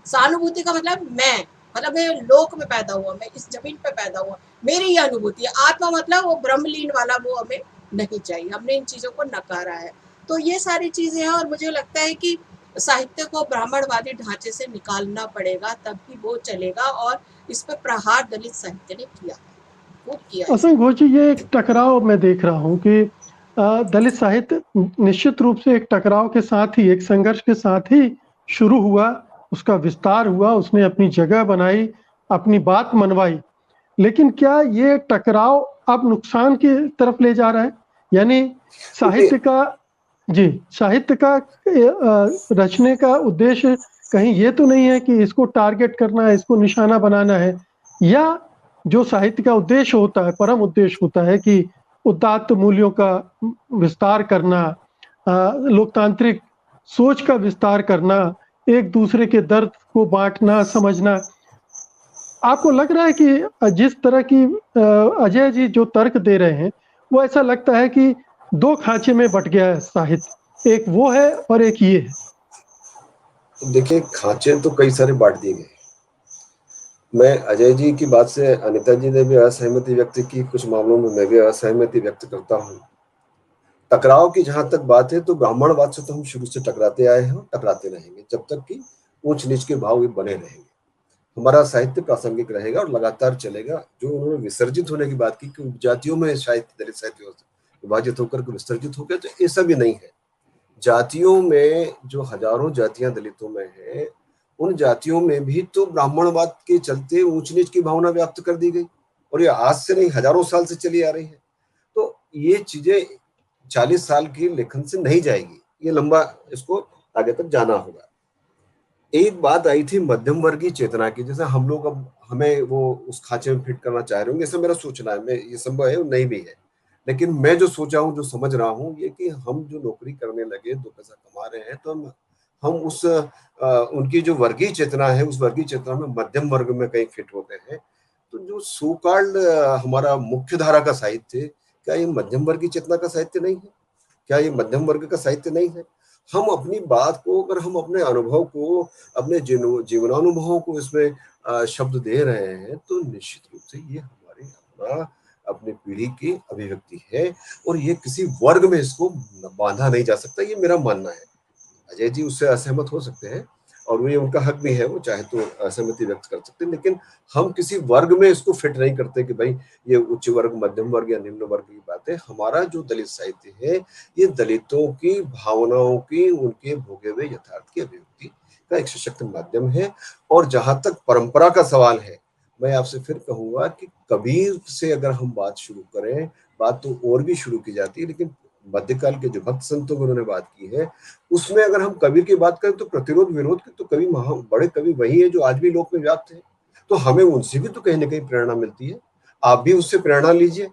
सहानुभूति का मतलब मैं लोक में पैदा हुआ, मैं इस जमीन पे पैदा हुआ, मेरी ये अनुभूति है। आत्मा मतलब वो ब्रह्मलीन वाला, वो हमें नहीं चाहिए। हमने इन चीजों को नकारा है। तो ये सारी चीजें हैं, और मुझे लगता है कि साहित्य को ब्राह्मणवादी ढांचे से निकालना पड़ेगा, तब ही वो चलेगा। और इस पर प्रहार दलित साहित्य ने किया है, खूब किया। असंग घोष जी, ये एक टकराव मैं देख रहा हूँ कि दलित साहित्य निश्चित रूप से एक टकराव के साथ ही, एक संघर्ष के साथ ही शुरू हुआ उसका विस्तार हुआ, उसने अपनी जगह बनाई, अपनी बात मनवाई। लेकिन क्या ये टकराव अब नुकसान की तरफ ले जा रहा है? यानी साहित्य का जी, साहित्य का रचने का उद्देश्य कहीं ये तो नहीं है कि इसको टारगेट करना है, इसको निशाना बनाना है, या जो साहित्य का उद्देश्य होता है, परम उद्देश्य होता है कि उदात्त मूल्यों का विस्तार करना, लोकतांत्रिक सोच का विस्तार करना, एक दूसरे के दर्द को बांटना, समझना। आपको लग रहा है कि जिस तरह की अजय जी जो तर्क दे रहे हैं, वो ऐसा लगता है कि दो खांचे में बट गया है साहित्य, एक वो है और एक ये है। देखिए, खांचे तो कई सारे बांट दिए गए। मैं अजय जी की बात से, अनिता जी ने भी असहमति व्यक्त की, कुछ मामलों में मैं भी असहमति व्यक्त करता हूँ। टकराव की जहां तक बात है तो ब्राह्मणवाद से तो हम शुरू से टकराते आए हैं, टकराते रहेंगे जब तक कि ऊंच नीच के भाव बने रहेंगे। हमारा साहित्य प्रासंगिक रहेगा और लगातार चलेगा। जो उन्होंने विसर्जित होने की बात की कि जातियों में साहित्य, दलित साहित्य विभाजित होकर के विसर्जित हो गया, तो ये सब भी नहीं है। जातियों में जो हजारों जातियां दलितों में है, उन जातियों में भी तो ब्राह्मणवाद के चलते ऊंच नीच की भावना व्याप्त कर दी गई, और ये आज से नहीं, हजारों साल से चली आ रही है। तो ये चीजें 40 साल की लेखन से नहीं जाएगी, ये लंबा, इसको आगे तक जाना होगा। एक बात आई थी मध्यम वर्गीय चेतना की, जैसे हम लोग अब हमें वो उस खांचे में फिट करना चाह रहे होंगे, ऐसा मेरा सोचना है। मैं, ये संभव है नहीं भी है, लेकिन मैं जो सोचा हूँ, जो समझ रहा हूँ, ये कि हम जो नौकरी करने लगे, 2 पैसा कमा रहे हैं, तो हम उस उनकी जो वर्गीय चेतना है, उस वर्गीय चेतना में मध्यम वर्ग में कहीं फिट होते हैं। तो जो सो कॉल्ड हमारा मुख्य धारा का साहित्य, क्या ये मध्यम वर्गीय चेतना का साहित्य नहीं है? क्या ये मध्यम वर्ग का साहित्य नहीं है? हम अपनी बात को, अगर हम अपने अनुभव को, अपने जीवनानुभवों को इसमें शब्द दे रहे हैं, तो निश्चित रूप से ये हमारे अपनी पीढ़ी की अभिव्यक्ति है, और ये किसी वर्ग में इसको बांधा नहीं जा सकता, ये मेरा मानना है। अजय जी उससे असहमत हो सकते हैं, और ये उनका हक भी है, वो चाहे तो असहमति व्यक्त कर सकते हैं, लेकिन हम किसी वर्ग में इसको फिट नहीं करते कि भाई ये उच्च वर्ग, मध्यम वर्ग या निम्न वर्ग की बात है। हमारा जो दलित साहित्य है, ये दलितों की भावनाओं की, उनके भोगे हुए यथार्थ की अभिव्यक्ति का एक सशक्त माध्यम है। और जहां तक परंपरा का सवाल है, मैं आपसे फिर कहूंगा कि कबीर से अगर हम बात शुरू करें, बात तो और भी शुरू की जाती है, लेकिन मध्यकाल के जो भक्त संतों की उन्होंने बात की है, उसमें अगर हम कबीर की बात करें तो प्रतिरोध विरोध के तो कवि, बड़े कवि वही है जो आज भी लोक में व्याप्त है। तो हमें उनसे भी तो कहीं ना कहीं प्रेरणा मिलती है। आप भी उससे प्रेरणा लीजिए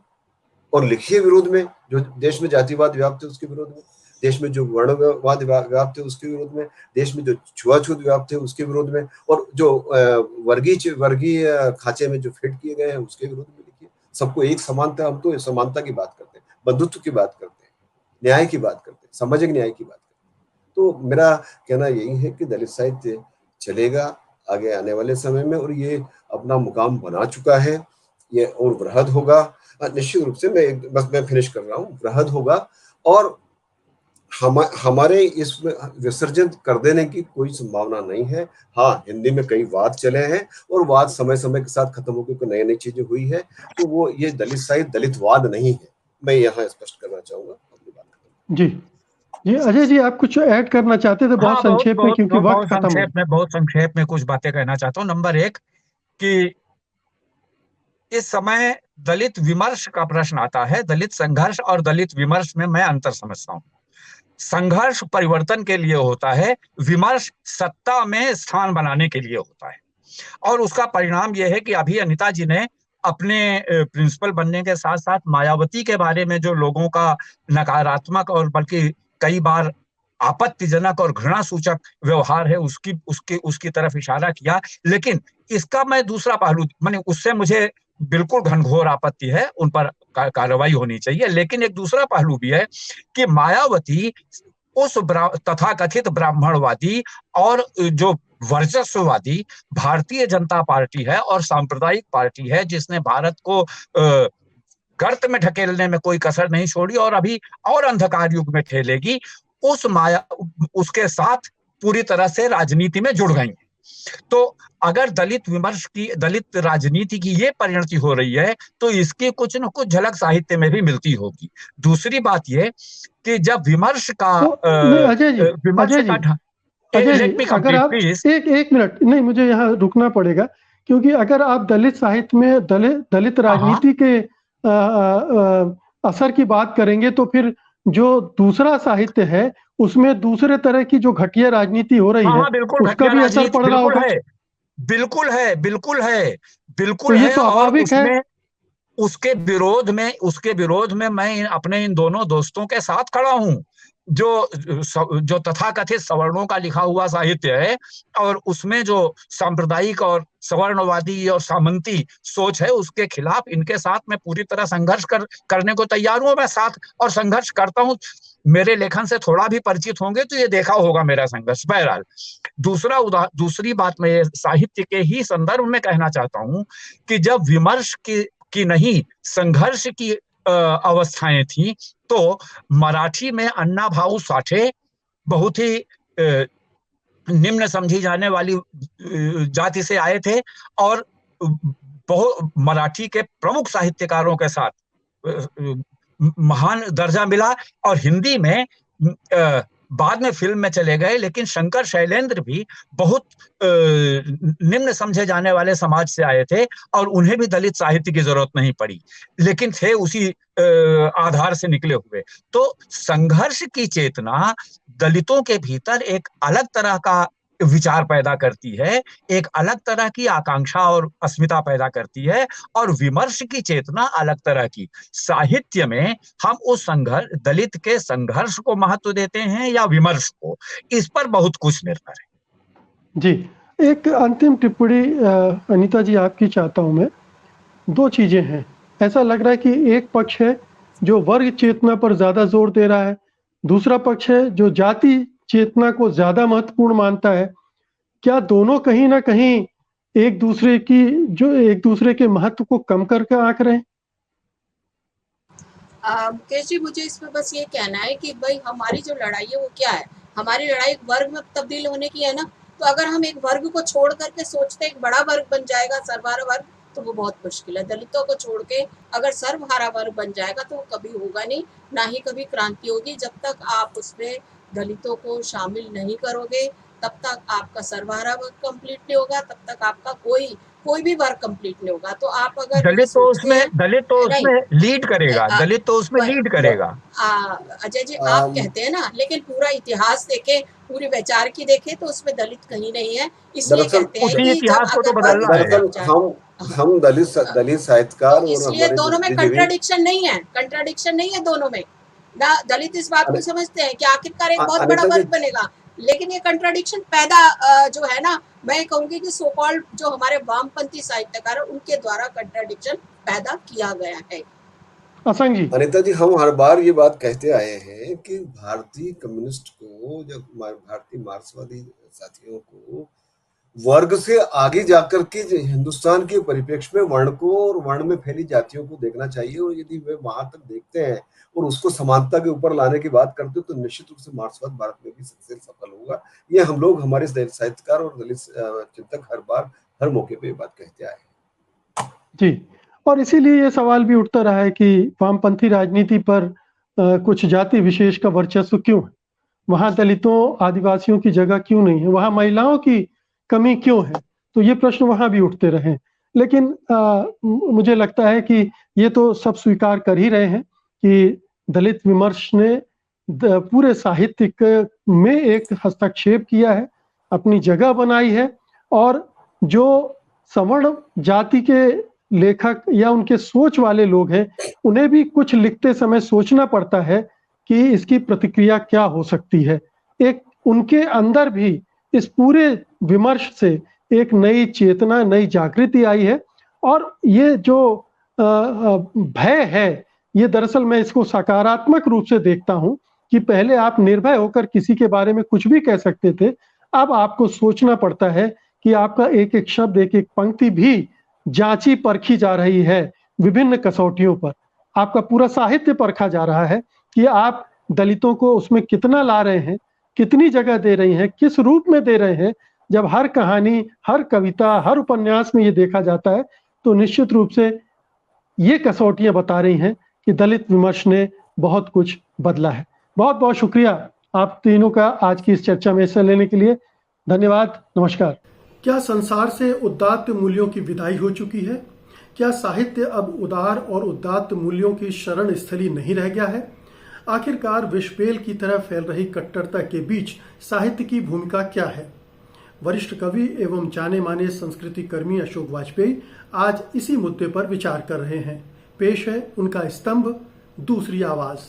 और लिखिए विरोध में, जो देश में जातिवाद व्याप्त है उसके विरोध में, देश में जो वर्णवाद व्याप्त है उसके विरोध में, देश में जो छुआछूत व्याप्त है उसके विरोध में, और जो वर्गीय खांचे में जो फिट किए गए हैं उसके विरोध में लिखिए। सबको एक समानता, हम तो समानता की बात करते हैं, बंधुत्व की बात करते हैं, न्याय की बात करते हैं, सामाजिक न्याय की बात करते हैं। तो मेरा कहना यही है कि दलित साहित्य चलेगा आगे आने वाले समय में, और ये अपना मुकाम बना चुका है, ये और वृहद होगा निश्चित रूप से। मैं फिनिश कर रहा हूँ, वृहद होगा, और हमारे इसमें विसर्जन कर देने की कोई संभावना नहीं है। हाँ, हिंदी में कई वाद चले हैं, और वाद समय समय के साथ खत्म होकर नई नई चीजें हुई है, तो वो ये दलित साहित्य दलितवाद नहीं है, मैं यहाँ स्पष्ट करना चाहूंगा अपनी बात। जी जी, अजय जी आप कुछ ऐड करना चाहते थे? बहुत संक्षेप में, क्योंकि वक्त खत्म हो। बहुत संक्षेप में कुछ बातें कहना चाहता हूँ। नंबर एक, कि इस समय दलित विमर्श का प्रश्न आता है। दलित संघर्ष और दलित विमर्श में मैं अंतर समझता हूँ। संघर्ष परिवर्तन के लिए होता है, विमर्श सत्ता में स्थान बनाने के लिए होता है। और उसका परिणाम यह है कि अभी अनिता जी ने अपने प्रिंसिपल बनने के साथ साथ मायावती के बारे में जो लोगों का नकारात्मक और बल्कि कई बार आपत्तिजनक और घृणा सूचक व्यवहार है, उसकी तरफ इशारा किया। लेकिन इसका मैं दूसरा पहलू, माने उससे मुझे बिल्कुल घनघोर आपत्ति है, उन पर कार्रवाई होनी चाहिए। लेकिन एक दूसरा पहलू भी है कि मायावती उस तथाकथित ब्राह्मणवादी और जो वर्चस्ववादी भारतीय जनता पार्टी है और सांप्रदायिक पार्टी है, जिसने भारत को गर्त में ढकेलने में कोई कसर नहीं छोड़ी और अभी और अंधकार युग में ठेलेगी, उसके साथ पूरी तरह से राजनीति में जुड़ गई। तो अगर दलित विमर्श की, दलित राजनीति की ये परिणति हो रही है, तो इसकी कुछ न कुछ झलक साहित्य में भी मिलती होगी। दूसरी बात ये कि जब विमर्श का तो नहीं, अजय जी, अजय जी, लेट मी अगर आप प्लीज। एक मिनट, नहीं मुझे यहाँ रुकना पड़ेगा, क्योंकि अगर आप दलित साहित्य में दलित हाँ, राजनीति के असर की बात करेंगे तो फिर जो दूसरा साहित्य है उसमें दूसरे तरह की जो घटिया राजनीति हो रही हाँ, है हाँ, बिल्कुल उसका घटिया भी असर राजनीति पड़ रहा बिल्कुल होगा। है, बिल्कुल है, बिल्कुल है, तो बिल्कुल ये है। और स्वाभाविक है। उसमें उसके विरोध में मैं अपने इन दोनों दोस्तों के साथ खड़ा हूं, जो तथाकथित सवर्णों का लिखा हुआ साहित्य है और उसमें जो सांप्रदायिक और सवर्णवादी और सामंती सोच है उसके खिलाफ इनके साथ मैं पूरी तरह संघर्ष करने को तैयार हूं। मैं साथ और संघर्ष करता हूं। मेरे लेखन से थोड़ा भी परिचित होंगे तो ये देखा होगा मेरा संघर्ष। बहरहाल, दूसरी बात मैं साहित्य के ही संदर्भ में कहना चाहता हूं कि जब विमर्श की नहीं संघर्ष की अवस्थाएं थी तो मराठी में अण्णा भाऊ साठे बहुत ही निम्न समझी जाने वाली जाति से आए थे और बहुत मराठी के प्रमुख साहित्यकारों के साथ महान दर्जा मिला। और हिंदी में बाद में फिल्म में चले गए, लेकिन शंकर शैलेंद्र भी बहुत निम्न समझे जाने वाले समाज से आए थे और उन्हें भी दलित साहित्य की जरूरत नहीं पड़ी, लेकिन थे उसी आधार से निकले हुए। तो संघर्ष की चेतना दलितों के भीतर एक अलग तरह का विचार पैदा करती है, एक अलग तरह की आकांक्षा और अस्मिता पैदा करती है, और विमर्श की चेतना अलग तरह की। साहित्य में हम उस संघर्ष, दलित के संघर्ष को महत्व देते हैं या विमर्श को, इस पर बहुत कुछ निर्भर है। जी, एक अंतिम टिप्पणी अनीता जी आपकी चाहता हूं मैं। दो चीजें हैं, ऐसा लग रहा है कि एक पक्ष है जो वर्ग चेतना पर ज्यादा जोर दे रहा है, दूसरा पक्ष है जो जाति चेतना को ज्यादा महत्वपूर्ण मानता है। क्या दोनों कहीं ना कहीं एक दूसरे के महत्व को कम करके आंक रहे हैं? मुकेश जी, मुझे इसमें बस ये कहना है कि भाई हमारी जो लड़ाई है वो क्या है। हमारी लड़ाई एक वर्ग में तब्दील होने की है ना। तो अगर हम एक वर्ग को छोड़ करके सोचते एक बड़ा वर्ग बन जाएगा, सर्वहारा वर्ग, तो वो बहुत मुश्किल है। दलितों को छोड़ के अगर सर्वहारा वर्ग बन जाएगा तो वो कभी होगा नहीं, ना ही कभी क्रांति होगी। जब तक आप उसमें दलितों को शामिल नहीं करोगे तब तक आपका सर्वहारा वर्ग कंप्लीट नहीं होगा, तब तक आपका कोई भी वर्ग कंप्लीट नहीं होगा। तो आप अगर ये सोचते हैं, नहीं, लीड करेगा, दलित तो उसमें लीड करेगा। अजय जी, आप कहते हैं ना, लेकिन पूरा इतिहास देखे, पूरी वैचारिकी देखे तो उसमें दलित कहीं नहीं है। इसलिए कहते हैं कि इतिहास को तो बदलना है। दरअसल हम दलित साहित्यकार तो इसलिए दोनों में कंट्राडिक्शन नहीं है, कंट्राडिक्शन नहीं है दोनों में ना। दलित इस बात को समझते हैं कि आखिरकार एक बहुत बड़ा वर्ग बनेगा, लेकिन ये कंट्राडिक्शन पैदा जो है ना, मैं कहूंगी कि सो कॉल्ड जो हमारे वामपंथी साहित्यकार उनके द्वारा कंट्राडिक्शन पैदा किया गया है। अनिता जी, हम हर बार ये बात कहते आए हैं कि भारतीय कम्युनिस्ट को, जब भारतीय मार्क्सवादी साथियों को वर्ग से आगे जाकर के हिंदुस्तान के परिप्रेक्ष्य में वर्ण को और वर्ण में फैली जातियों को देखना चाहिए। और यदि वे वहां तक देखते हैं और उसको समानता के ऊपर लाने की बात करते हो तो निश्चित रूप से मार्क्सवाद भारत में भी सफल होगा। ये हम लोग, हमारे साहित्यकार और दलित चिंतक हर बार हर मौके पे ये बात कहते आए हैं। जी, और इसीलिए ये सवाल भी उठता रहा है कि वामपंथी राजनीति पर कुछ जाति विशेष का वर्चस्व क्यों है, वहां दलितों आदिवासियों की जगह क्यों नहीं है, वहां महिलाओं की कमी क्यों है। तो ये प्रश्न वहां भी उठते रहे। लेकिन मुझे लगता है कि ये तो सब स्वीकार कर ही रहे हैं कि दलित विमर्श ने पूरे साहित्य में एक हस्तक्षेप किया है, अपनी जगह बनाई है। और जो सवर्ण जाति के लेखक या उनके सोच वाले लोग हैं उन्हें भी कुछ लिखते समय सोचना पड़ता है कि इसकी प्रतिक्रिया क्या हो सकती है। एक उनके अंदर भी इस पूरे विमर्श से एक नई चेतना, नई जागृति आई है। और ये जो भय है, ये दरअसल मैं इसको सकारात्मक रूप से देखता हूं कि पहले आप निर्भय होकर किसी के बारे में कुछ भी कह सकते थे, अब आपको सोचना पड़ता है कि आपका एक एक शब्द, एक एक पंक्ति भी जांची परखी जा रही है विभिन्न कसौटियों पर। आपका पूरा साहित्य परखा जा रहा है कि आप दलितों को उसमें कितना ला रहे हैं, कितनी जगह दे रही हैं, किस रूप में दे रहे हैं। जब हर कहानी, हर कविता, हर उपन्यास में ये देखा जाता है तो निश्चित रूप से ये कसौटियां बता रही हैं कि दलित विमर्श ने बहुत कुछ बदला है। बहुत बहुत शुक्रिया आप तीनों का आज की इस चर्चा में हिस्सा लेने के लिए धन्यवाद। नमस्कार। क्या संसार से उदात्त मूल्यों की विदाई हो चुकी है? क्या साहित्य अब उदार और उदात्त मूल्यों की शरण स्थली नहीं रह गया है? आखिरकार विषपेल की तरह फैल रही कट्टरता के बीच साहित्य की भूमिका क्या है? वरिष्ठ कवि एवं जाने माने संस्कृति कर्मी अशोक वाजपेयी आज इसी मुद्दे पर विचार कर रहे हैं। पेश है उनका स्तंभ, दूसरी आवाज।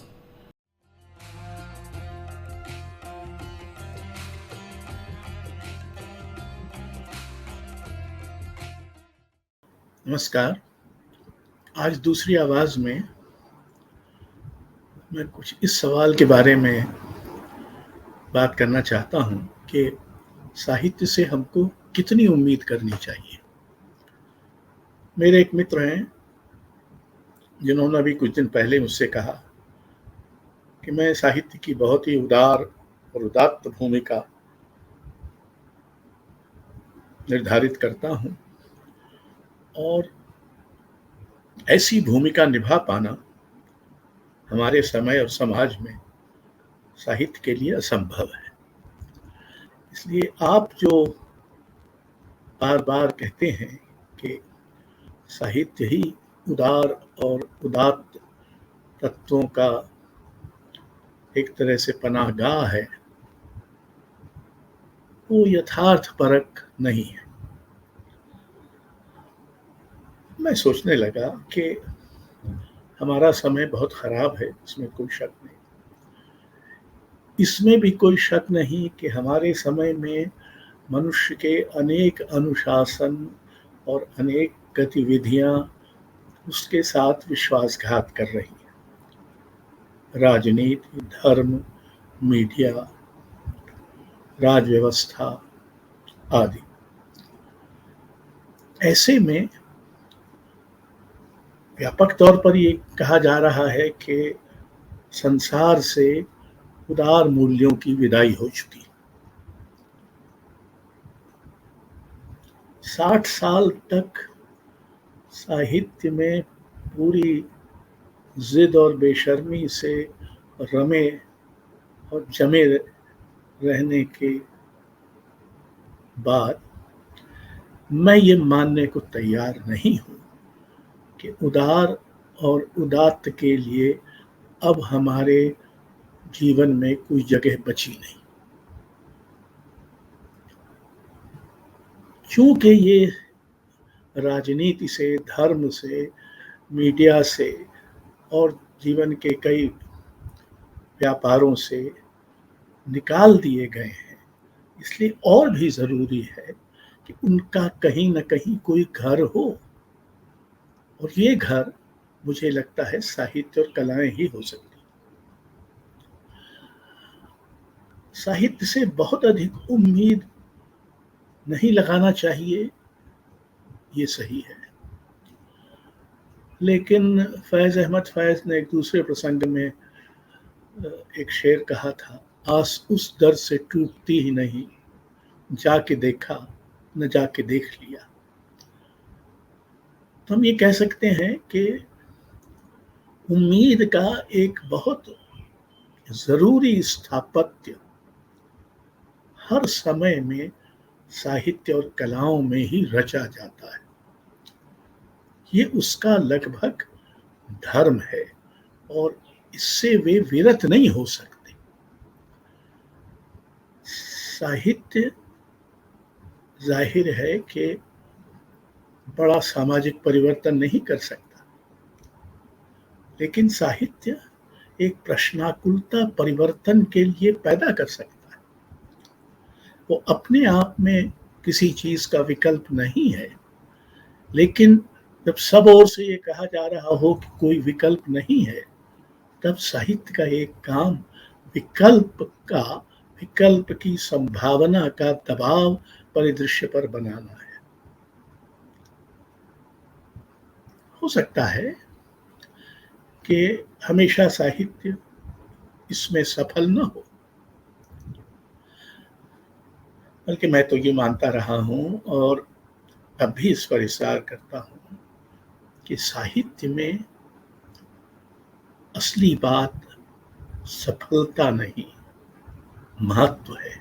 नमस्कार। आज दूसरी आवाज में मैं कुछ इस सवाल के बारे में बात करना चाहता हूं कि साहित्य से हमको कितनी उम्मीद करनी चाहिए। मेरे एक मित्र हैं जिन्होंने अभी कुछ दिन पहले मुझसे कहा कि मैं साहित्य की बहुत ही उदार और उदात्त भूमिका निर्धारित करता हूं और ऐसी भूमिका निभा पाना हमारे समय और समाज में साहित्य के लिए असंभव है। इसलिए आप जो बार बार कहते हैं कि साहित्य ही उदार और उदात्त तत्वों का एक तरह से पनाहगाह है, वो यथार्थपरक नहीं है। मैं सोचने लगा कि हमारा समय बहुत खराब है, इसमें कोई शक नहीं। इसमें भी कोई शक नहीं कि हमारे समय में मनुष्य के अनेक अनुशासन और अनेक गतिविधियां उसके साथ विश्वासघात कर रही हैं। राजनीति, धर्म, मीडिया, राज व्यवस्था आदि। ऐसे में व्यापक तौर पर ये कहा जा रहा है कि संसार से उदार मूल्यों की विदाई हो चुकी। 60 साल तक साहित्य में पूरी जिद और बेशर्मी से रमे और जमे रहने के बाद मैं ये मानने को तैयार नहीं हूं कि उदार और उदात्त के लिए अब हमारे जीवन में कोई जगह बची नहीं। क्योंकि ये राजनीति से, धर्म से, मीडिया से और जीवन के कई व्यापारों से निकाल दिए गए हैं, इसलिए और भी जरूरी है कि उनका कहीं न कहीं कोई घर हो, और ये घर मुझे लगता है साहित्य और कलाएं ही हो सकती। साहित्य से बहुत अधिक उम्मीद नहीं लगाना चाहिए, ये सही है। लेकिन फैज अहमद फैज ने एक दूसरे प्रसंग में एक शेर कहा था, आस उस दर से टूटती ही नहीं, जाके देखा न जाके देख लिया। तो हम ये कह सकते हैं कि उम्मीद का एक बहुत जरूरी स्थापत्य हर समय में साहित्य और कलाओं में ही रचा जाता है। ये उसका लगभग धर्म है और इससे वे विरत नहीं हो सकते। साहित्य जाहिर है कि बड़ा सामाजिक परिवर्तन नहीं कर सकता, लेकिन साहित्य एक प्रश्नाकुलता परिवर्तन के लिए पैदा कर सकता है। वो अपने आप में किसी चीज का विकल्प नहीं है, लेकिन जब सब ओर से ये कहा जा रहा हो कि कोई विकल्प नहीं है, तब साहित्य का एक काम विकल्प की संभावना का दबाव परिदृश्य पर बनाना है। हो सकता है कि हमेशा साहित्य इसमें सफल न हो, बल्कि मैं तो ये मानता रहा हूँ और अब भी इस पर विचार करता हूँ कि साहित्य में असली बात सफलता नहीं, महत्व है।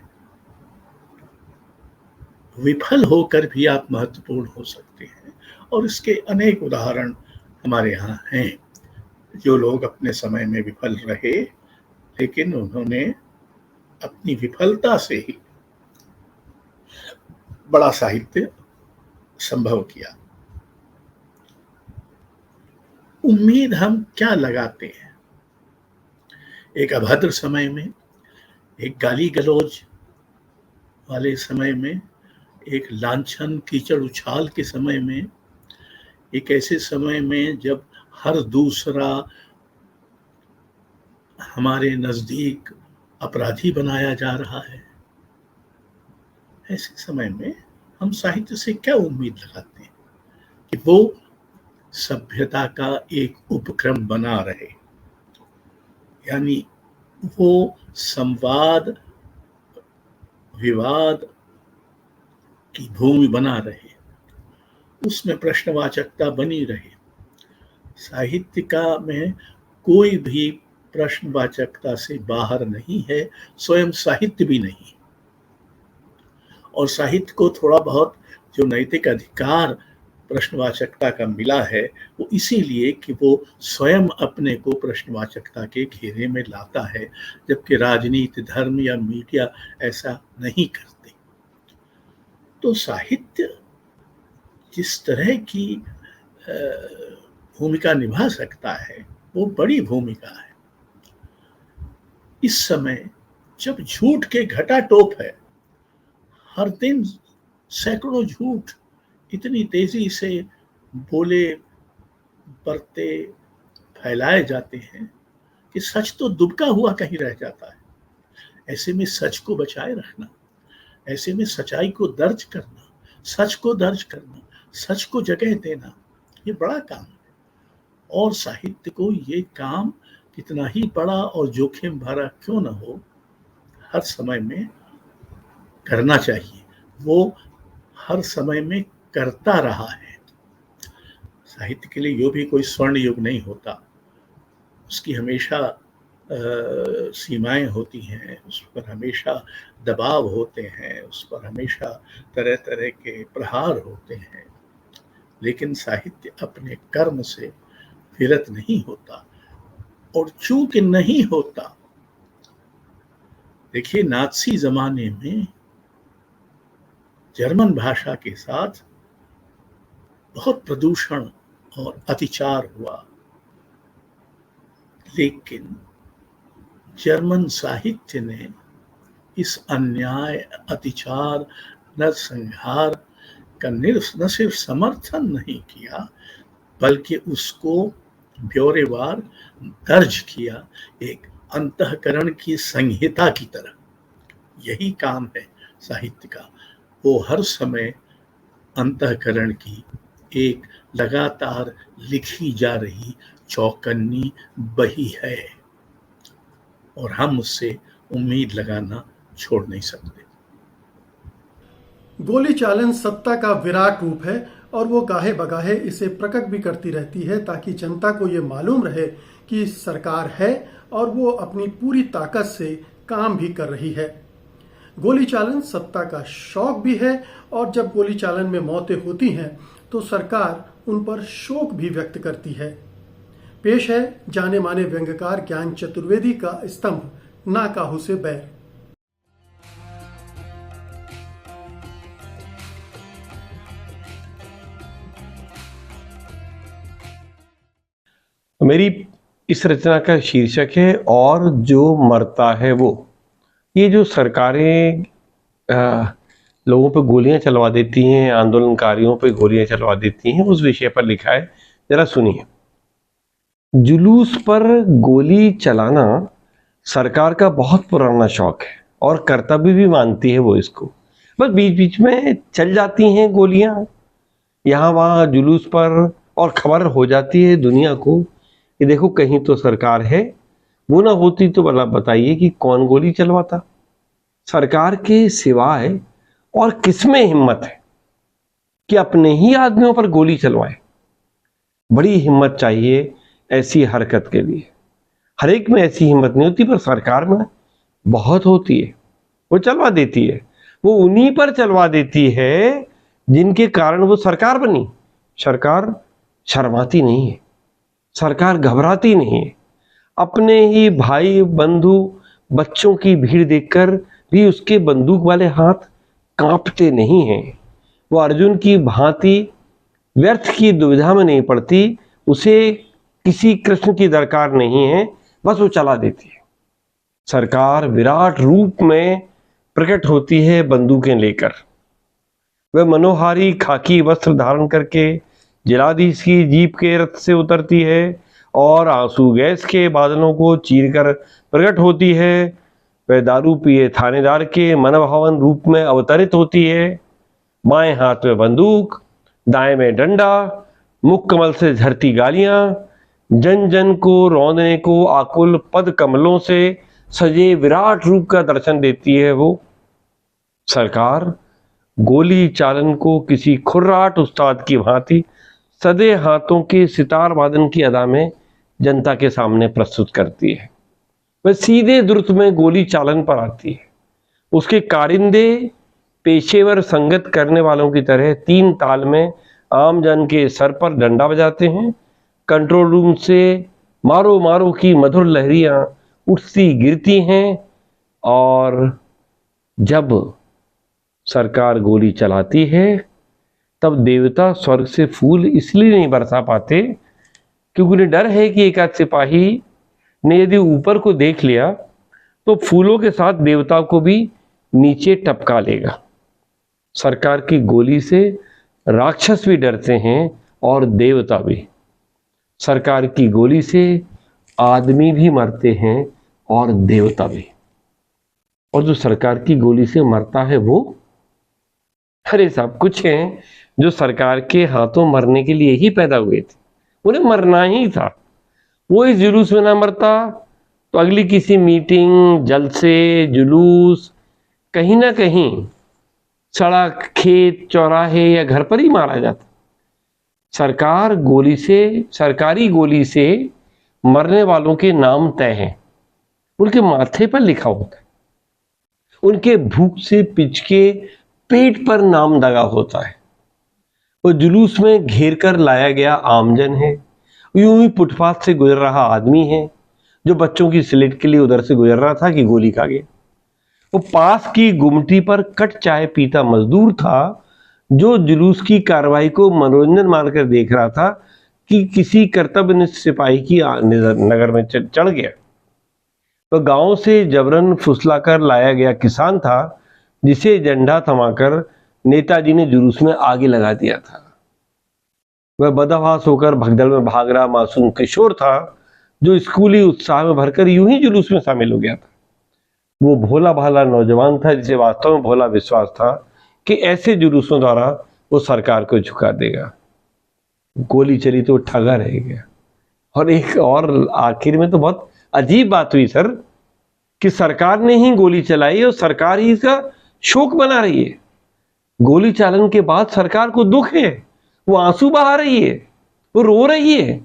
विफल होकर भी आप महत्वपूर्ण हो सकते हैं, और इसके अनेक उदाहरण हमारे यहाँ हैं। जो लोग अपने समय में विफल रहे, लेकिन उन्होंने अपनी विफलता से ही बड़ा साहित्य संभव किया। उम्मीद हम क्या लगाते हैं? एक अभद्र समय में, एक गाली गलौज वाले समय में, एक लांछन कीचड़ उछाल के समय में, एक ऐसे समय में जब हर दूसरा हमारे नजदीक अपराधी बनाया जा रहा है, ऐसे समय में हम साहित्य से क्या उम्मीद लगाते हैं? कि वो सभ्यता का एक उपक्रम बना रहे, यानी वो संवाद विवाद की भूमि बना रहे, उसमें प्रश्नवाचकता बनी रहे। साहित्य का में कोई भी प्रश्नवाचकता से बाहर नहीं है, स्वयं साहित्य भी नहीं। और साहित्य को थोड़ा बहुत जो नैतिक अधिकार प्रश्नवाचकता का मिला है, वो इसीलिए कि वो स्वयं अपने को प्रश्नवाचकता के घेरे में लाता है, जबकि राजनीति, धर्म या मीडिया ऐसा नहीं करते। तो साहित्य जिस तरह की भूमिका निभा सकता है, वो बड़ी भूमिका है। इस समय जब झूठ के घटाटोप है, हर दिन सैकड़ों झूठ इतनी तेजी से बोले बरते फैलाए जाते हैं कि सच तो दुबका हुआ कहीं रह जाता है। ऐसे में सच को बचाए रखना, ऐसे में सच्चाई को दर्ज करना, सच को दर्ज करना, सच को जगह देना, ये बड़ा काम है। और साहित्य को ये काम कितना ही बड़ा और जोखिम भरा क्यों न हो, हर समय में करना चाहिए। वो हर समय में करता रहा है। साहित्य के लिए यो भी कोई स्वर्ण युग नहीं होता, उसकी हमेशा सीमाएं होती हैं, उस पर हमेशा दबाव होते हैं, उस पर हमेशा तरह तरह के प्रहार होते हैं। लेकिन साहित्य अपने कर्म से विरत नहीं होता, और चूंकि नहीं होता, देखिए नाज़ी जमाने में जर्मन भाषा के साथ बहुत प्रदूषण और अतिचार हुआ, लेकिन जर्मन साहित्य ने इस अन्याय, अतिचार, नरसंहार का न सिर्फ समर्थन नहीं किया, बल्कि उसको ब्यौरेवार दर्ज किया, एक अंतःकरण की संहिता की तरह। यही काम है साहित्य का। वो हर समय अंतःकरण की एक लगातार लिखी जा रही चौकन्नी बही है, और हम उससे उम्मीद लगाना छोड़ नहीं सकते। गोली चालन सत्ता का विराट रूप है, और वो गाहे बगाहे इसे प्रकट भी करती रहती है, ताकि जनता को ये मालूम रहे कि सरकार है और वो अपनी पूरी ताकत से काम भी कर रही है। गोली चालन सत्ता का शौक भी है, और जब गोली चालन में मौतें होती हैं तो सरकार उन पर शोक भी व्यक्त करती है। पेश है जाने माने व्यंग्यकार ज्ञान चतुर्वेदी का स्तंभ ना काहू से बैर। मेरी इस रचना का शीर्षक है और जो मरता है वो। ये जो सरकारें लोगों पे गोलियां चलवा देती हैं, आंदोलनकारियों पे गोलियां चलवा देती हैं, उस विषय पर लिखा है, जरा सुनिए। जुलूस पर गोली चलाना सरकार का बहुत पुराना शौक है, और कर्तव्य भी मानती है वो इसको। बस बीच बीच में चल जाती हैं गोलियां यहाँ वहाँ जुलूस पर, और खबर हो जाती है दुनिया को कि देखो कहीं तो सरकार है। वो ना होती तो भला बताइए कि कौन गोली चलवाता। सरकार के सिवाय और किसमें हिम्मत है कि अपने ही आदमियों पर गोली चलवाए? बड़ी हिम्मत चाहिए ऐसी हरकत के लिए। हर एक में ऐसी हिम्मत नहीं होती, पर सरकार में बहुत होती है। वो चलवा देती है। वो उन्हीं पर चलवा देती है जिनके कारण वो सरकार बनी। सरकार शर्माती नहीं है, सरकार घबराती नहीं है। अपने ही भाई बंधु बच्चों की भीड़ देखकर भी उसके बंदूक वाले हाथ कांपते नहीं हैं। वो अर्जुन की भांति व्यर्थ की दुविधा में नहीं पड़ती। उसे किसी कृष्ण की दरकार नहीं है, बस वो चला देती है। सरकार विराट रूप में प्रकट होती है बंदूकें लेकर। वह मनोहारी खाकी वस्त्र धारण करके जिलाधीश की जीप के रथ से उतरती है और आंसू गैस के बादलों को चीरकर प्रकट होती है। वह दारू पिए थानेदार के मनभावन रूप में अवतरित होती है। बाएं हाथ में बंदूक, दाएं में डंडा, मुख कमल से झरती गालियां, जन जन को रौंदने को आकुल पद कमलों से सजे विराट रूप का दर्शन देती है। वो सरकार गोली चालन को किसी खुर्राट उस्ताद की भांति सदे हाथों के सितार वादन की अदा में जनता के सामने प्रस्तुत करती है। वह सीधे द्रुत में गोली चालन पर आती है। उसके कारिंदे पेशेवर संगत करने वालों की तरह 3 ताल में आम जन के सर पर डंडा बजाते हैं। कंट्रोल रूम से मारो मारो की मधुर लहरियां उठती गिरती हैं और जब सरकार गोली चलाती है तब देवता स्वर्ग से फूल इसलिए नहीं बरसा पाते क्योंकि उन्हें डर है कि एक आध सिपाही ने यदि ऊपर को देख लिया तो फूलों के साथ देवता को भी नीचे टपका लेगा। सरकार की गोली से राक्षस भी डरते हैं और देवता भी। सरकार की गोली से आदमी भी मरते हैं और देवता भी। और जो सरकार की गोली से मरता है वो, अरे साहब, कुछ हैं जो सरकार के हाथों मरने के लिए ही पैदा हुए थे, उन्हें मरना ही था। वो इस जुलूस में ना मरता तो अगली किसी मीटिंग, जलसे, जुलूस, कहीं ना कहीं सड़क, खेत, चौराहे या घर पर ही मारा जाता। सरकारी गोली से मरने वालों के नाम तय हैं, उनके माथे पर लिखा होता है। उनके भूख से पिच के पेट पर नाम दगा होता है। वो जुलूस में घेर कर लाया गया आमजन है, यूं ही फुटपाथ से गुजर रहा आदमी है जो बच्चों की स्लेट के लिए उधर से गुजर रहा था कि गोली खा गया। वो पास की गुमटी पर कट चाय पीता मजदूर था जो जुलूस की कार्रवाई को मनोरंजन मानकर देख रहा था कि किसी कर्तव्यनिष्ठ सिपाही की नगर में चढ़ गया। वह गांव से जबरन फुसलाकर लाया गया किसान था जिसे झंडा थमाकर नेताजी ने जुलूस में आगे लगा दिया था। वह बदहवास होकर भगदड़ में भाग रहा मासूम किशोर था जो स्कूली उत्साह में भरकर यूं ही जुलूस में शामिल हो गया था। वो भोला भाला नौजवान था जिसे वास्तव में भोला विश्वास था कि ऐसे जुलूसों द्वारा वो सरकार को झुका देगा। गोली चली तो ठगा रह गया। और एक और आखिर में तो बहुत अजीब बात हुई सर कि सरकार ने ही गोली चलाई और सरकार ही इसका शोक बना रही है। गोली चालन के बाद सरकार को दुख है, वो आंसू बहा रही है, वो रो रही है,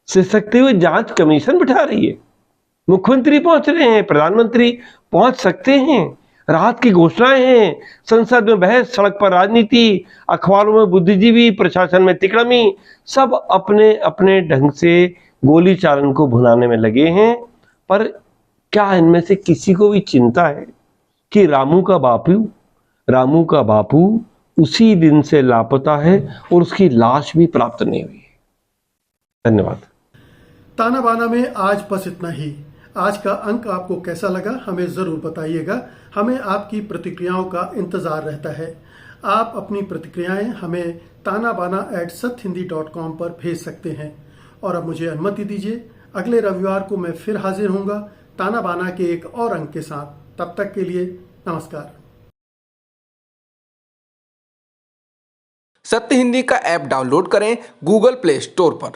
सिसकते हुए जांच कमीशन बिठा रही है। मुख्यमंत्री पहुंच रहे हैं, प्रधानमंत्री पहुंच सकते हैं, राहत की घोषणाएं हैं, संसद में बहस, सड़क पर राजनीति, अखबारों में बुद्धिजीवी, प्रशासन में तिकड़मी, सब अपने अपने ढंग से गोली चालन को भुनाने में लगे हैं। पर क्या इनमें से किसी को भी चिंता है कि रामू का बापू उसी दिन से लापता है और उसकी लाश भी प्राप्त नहीं हुई है। धन्यवाद। ताना बाना में आज बस इतना ही। आज का अंक आपको कैसा लगा हमें जरूर बताइएगा। हमें आपकी प्रतिक्रियाओं का इंतजार रहता है। आप अपनी प्रतिक्रियाएं हमें tanabana@sathhindi.com पर भेज सकते हैं। और अब मुझे अनुमति दीजिए, अगले रविवार को मैं फिर हाजिर होऊंगा ताना बाना के एक और अंक के साथ। तब तक के लिए नमस्कार। सत्य हिंदी का ऐप डाउनलोड करें गूगल प्ले स्टोर पर।